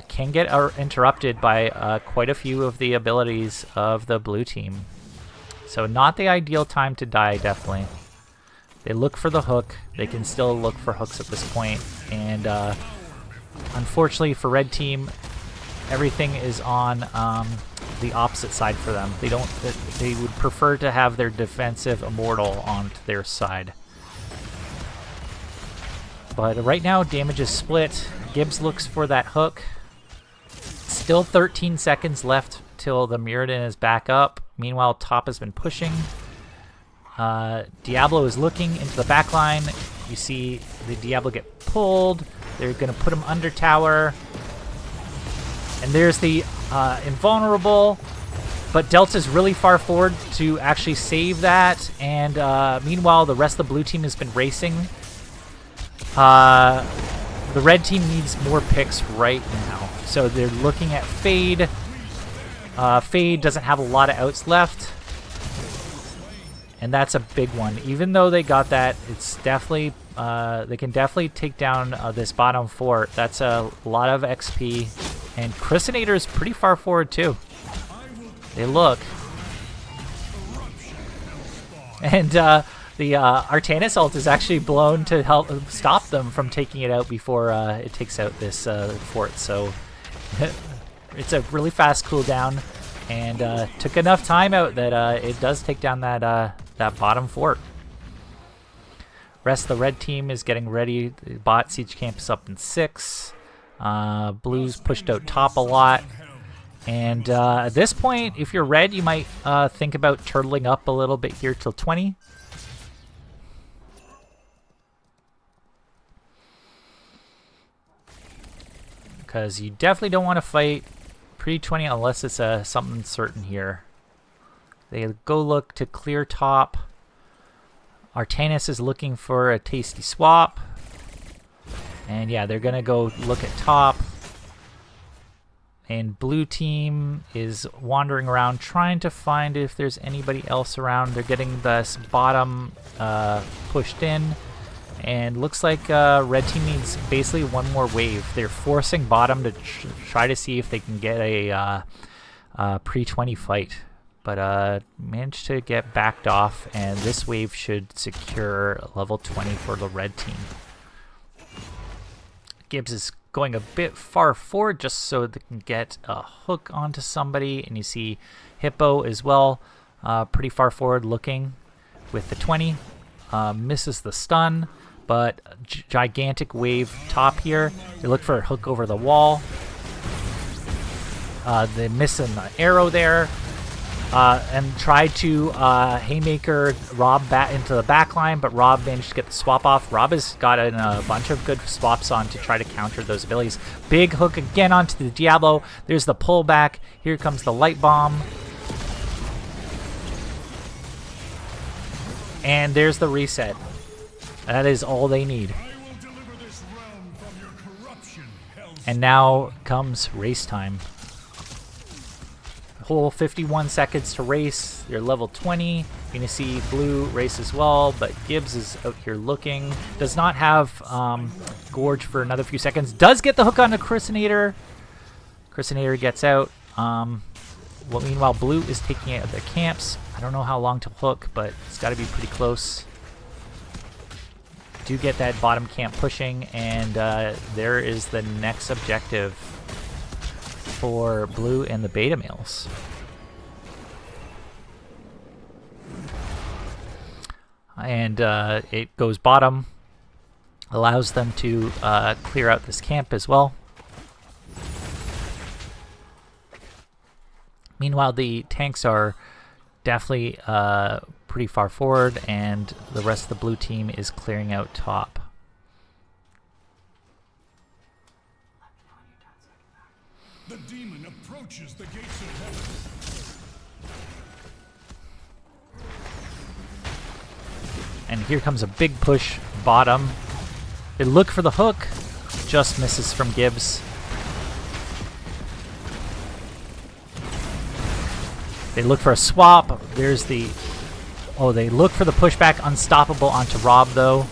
can get interrupted by quite a few of the abilities of the blue team. So not the ideal time to die, definitely. They look for the hook. They can still look for hooks at this point. And unfortunately for red team, everything is on the opposite side for them. They would prefer to have their defensive immortal on their side. But right now, damage is split. Gibbs looks for that hook. Still 13 seconds left till the Muradin is back up. Meanwhile, top has been pushing. Diablo is looking into the back line. You see the Diablo get pulled. They're going to put him under tower. And there's the invulnerable. But Delta's really far forward to actually save that. And meanwhile, the rest of the blue team has been racing. The red team needs more picks right now. So they're looking at Fade. Fade doesn't have a lot of outs left. And that's a big one. Even though they got that, it's definitely... they can definitely take down this bottom fort. That's a lot of XP. And Chrysinator is pretty far forward too. They look. And the Artanis ult is actually blown to help stop them from taking it out before it takes out this fort. So it's a really fast cooldown, and took enough time out that it does take down that that bottom fort. Rest of the red team is getting ready. The bot siege camp is up in 6. Blues pushed out top a lot. And at this point, if you're red, you might think about turtling up a little bit here till 20. Because you definitely don't want to fight pre-20 unless it's something certain here. They go look to clear top. Artanis is looking for a tasty swap. And yeah, they're going to go look at top. And blue team is wandering around trying to find if there's anybody else around. They're getting this bottom pushed in. And looks like red team needs basically one more wave. They're forcing bottom to try to see if they can get a pre-20 fight. But managed to get backed off, and this wave should secure level 20 for the red team. Gibbs is going a bit far forward just so they can get a hook onto somebody. And you see Hippo as well, pretty far forward looking with the 20. Misses the stun, but gigantic wave top here. They look for a hook over the wall. They miss an arrow there. And tried to haymaker Rob back into the back line, but Rob managed to get the swap off. Rob has gotten a bunch of good swaps on to try to counter those abilities. Big hook again onto the Diablo. There's the pullback. Here comes the light bomb. And there's the reset. That is all they need. And now comes race time. Whole 51 seconds to race. You're level 20. You're going to see blue race as well, but Gibbs is out here looking. Does not have Gorge for another few seconds. Does get the hook on the Chrysinator. Chrysinator gets out. Well, meanwhile, blue is taking it at their camps. I don't know how long to hook, but it's got to be pretty close. Do get that bottom camp pushing, and there is the next objective. for blue and the beta males. And it goes bottom, allows them to clear out this camp as well. Meanwhile, the tanks are definitely pretty far forward, and the rest of the blue team is clearing out top. The demon approaches the gates of heaven. And here comes a big push bottom. They look for the hook, just misses from Gibbs. They look for a swap. There's the... Oh, they look for the pushback. Unstoppable onto Rob, though.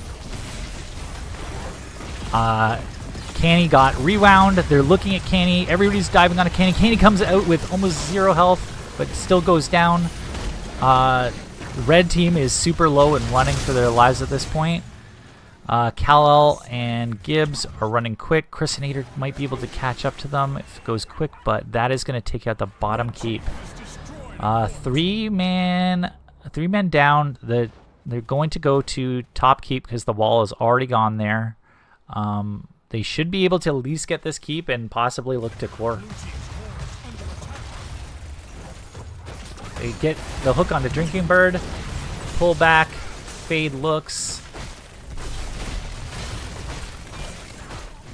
Canny got rewound. They're looking at Canny. Everybody's diving onto Canny. Canny comes out with almost 0 health, but still goes down. The red team is super low and running for their lives at this point. Kal-El and Gibbs are running quick. Chrisinator might be able to catch up to them if it goes quick, but that is going to take out the bottom keep. Three men down. They're going to go to top keep because the wall is already gone there. They should be able to at least get this keep and possibly look to core. They get the hook onto Drinking Bird, pull back, Fade looks.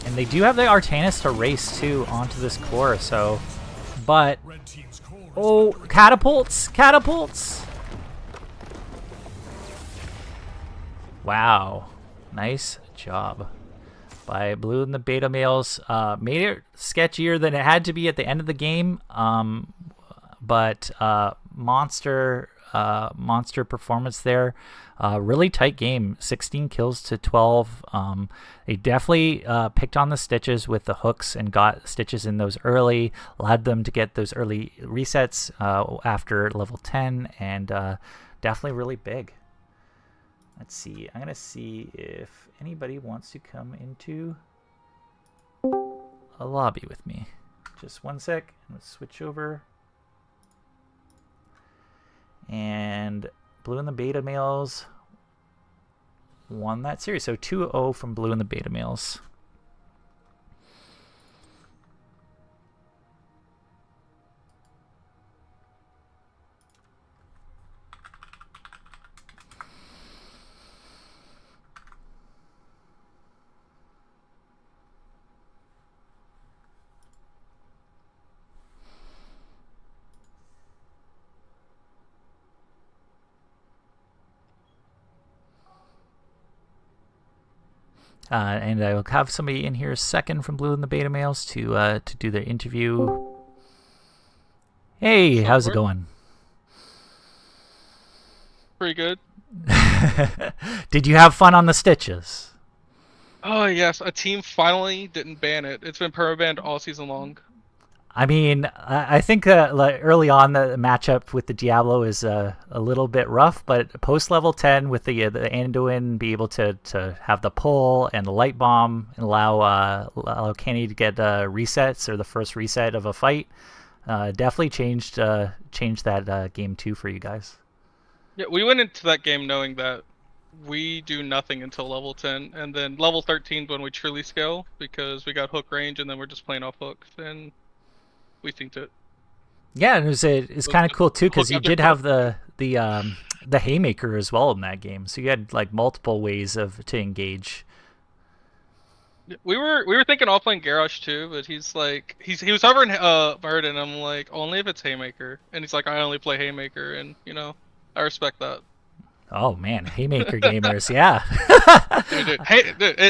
And they do have the Artanis to race too onto this core, so... But... Oh, catapults! Catapults! Wow. Nice job by blue and the beta males. Made it sketchier than it had to be at the end of the game. But monster performance there. Really tight game, 16 kills to 12. They definitely picked on the Stitches with the hooks and got Stitches in those early, allowed them to get those early resets after level 10, and definitely really big. Let's see. I'm going to see if anybody wants to come into a lobby with me. Just one sec. I'm going to switch over. And blue and the beta males won that series. So 2-0 from blue and the beta males. And I will have somebody in here second from blue and the beta males to do the interview. Hey, how's it going? Pretty good. Did you have fun on the Stitches? Oh yes, a team finally didn't ban it. It's been permabanned all season long. I mean, I think like early on the matchup with the Diablo is a little bit rough, but post level 10 with the Anduin be able to have the pull and the light bomb and allow Kenny to get resets or the first reset of a fight, definitely changed that game 2 for you guys. Yeah, we went into that game knowing that we do nothing until level 10, and then level 13 when we truly scale because we got hook range and then we're just playing off hooks and we synced it. Yeah, and it's kind of cool too because you did have the haymaker as well in that game, so you had like multiple ways to engage. We were thinking off playing Garrosh too, but he's like he was hovering Bird, and I'm like only if it's haymaker, and he's like I only play haymaker, and you know I respect that. Oh man, haymaker gamers, yeah. dude,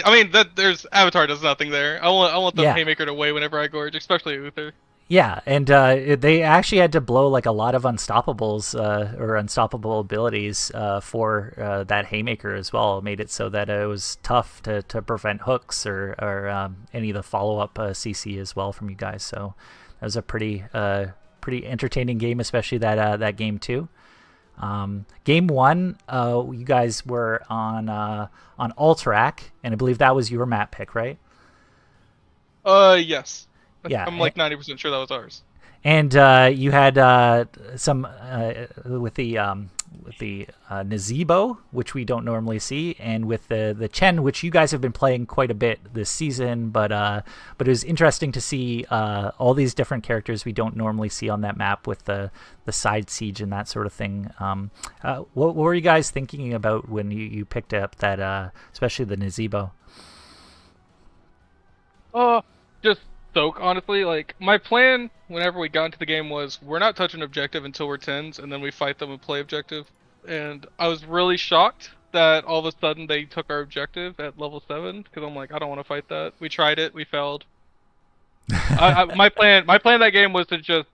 I mean there's Avatar does nothing there. I want the haymaker to weigh whenever I gorge, especially Uther. Yeah, and they actually had to blow like a lot of unstoppables or unstoppable abilities for that haymaker as well. It made it so that it was tough to prevent hooks or any of the follow-up CC as well from you guys. So that was a pretty entertaining game, especially that game 2. Game 1, you guys were on Alterac, and I believe that was your map pick, right? Yes. Yeah, I'm like 90% sure that was ours. and you had some with the Nazebo, which we don't normally see, and with the Chen, which you guys have been playing quite a bit this season. But it was interesting to see all these different characters we don't normally see on that map with the side siege and that sort of thing. What were you guys thinking about when you picked up that, especially the Nazebo? Just soak, honestly. Like, my plan whenever we got into the game was we're not touching objective until we're 10s, and then we fight them and play objective. And I was really shocked that all of a sudden they took our objective at level 7, because I'm like, I don't want to fight that. We tried it, we failed. My plan that game was to just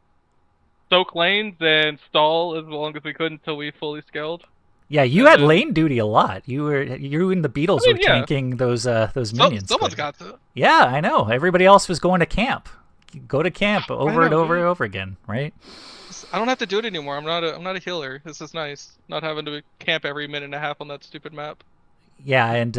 soak lanes and stall as long as we could until we fully scaled. Yeah, you had lane duty a lot. You and the Beatles were yeah. tanking those minions. Someone's got to. Yeah, I know. Everybody else was going to camp. Go to camp over and over and over again, right? I don't have to do it anymore. I'm not a healer. This is nice. Not having to camp every minute and a half on that stupid map. Yeah, and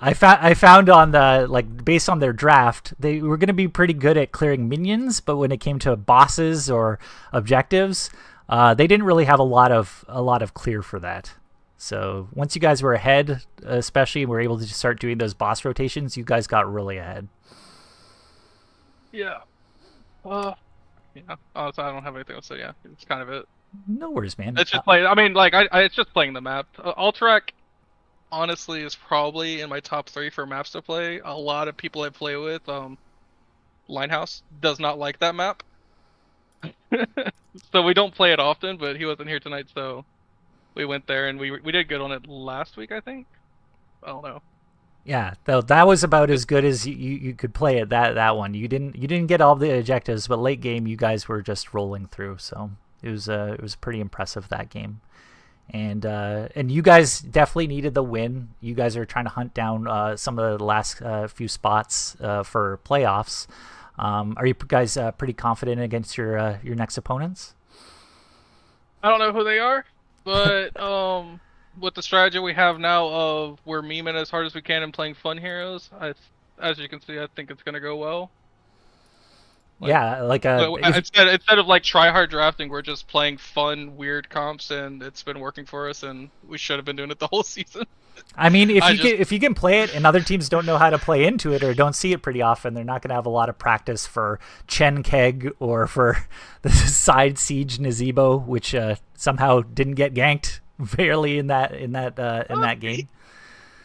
I found on the based on their draft, they were going to be pretty good at clearing minions, but when it came to bosses or objectives, they didn't really have a lot of clear for that. So once you guys were ahead, especially, were able to start doing those boss rotations, you guys got really ahead. Yeah. Yeah. Honestly, I don't have anything else to say. Yeah, it's kind of it. No worries, man. It's just I mean, it's just playing the map. Alterac, honestly, is probably in my top 3 for maps to play. A lot of people I play with, Linehouse does not like that map. So we don't play it often, but he wasn't here tonight, so we went there and we did good on it last week, I think. I don't know. Yeah, that was about as good as you could play it. That one, you didn't get all the objectives, but late game you guys were just rolling through. So it was pretty impressive, that game. And you guys definitely needed the win. You guys are trying to hunt down some of the last few spots for playoffs. Are you guys pretty confident against your next opponents? I don't know who they are, but with the strategy we have now of we're memeing as hard as we can and playing fun heroes, as you can see, I think it's gonna go well. Instead of like try hard drafting, we're just playing fun, weird comps, and it's been working for us. And we should have been doing it the whole season. I mean, if you can play it, and other teams don't know how to play into it or don't see it pretty often, they're not going to have a lot of practice for Chen Keg or for the side siege Nazebo, which somehow didn't get ganked barely in that game.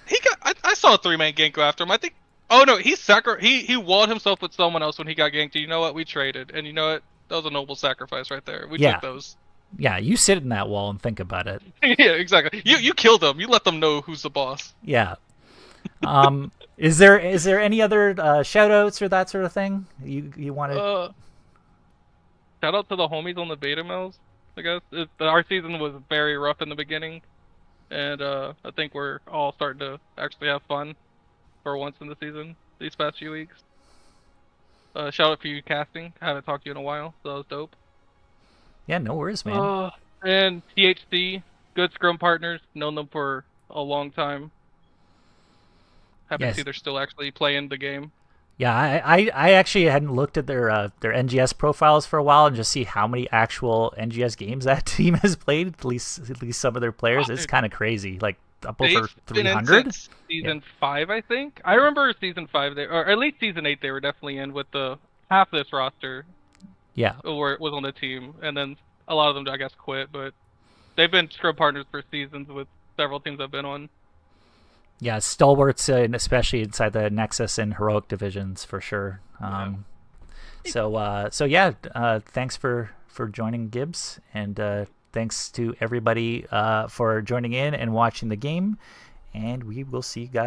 He got. I saw a 3-man gank go after him. I think. Oh no, he walled himself with someone else when he got ganked. You know what? We traded, and you know what? That was a noble sacrifice right there. We took those. Yeah, you sit in that wall and think about it. Yeah, exactly. You killed them. You let them know who's the boss. Yeah. Is there any other shout outs or that sort of thing you want to? Shout out to the homies on the beta mills. I guess our season was very rough in the beginning, and I think we're all starting to actually have fun for once in the season these past few weeks. Shout out for you casting. I haven't talked to you in a while, so that was dope. Yeah, no worries, man. And THC, good scrum partners, known them for a long time. Happy to see they're still actually playing the game. Yeah, I actually hadn't looked at their NGS profiles for a while and just see how many actual NGS games that team has played. At least some of their players. It's kind of crazy. Like up over 300. Season 5, I think. I remember season 5 or at least season 8 they were definitely in with the half this roster. Yeah. Or it was on the team, and then a lot of them, I guess, quit. But they've been scrub partners for seasons with several teams I've been on. Yeah, stalwarts, and especially inside the Nexus and Heroic divisions for sure. So thanks for joining, Gibbs, and thanks to everybody for joining in and watching the game. And we will see you guys.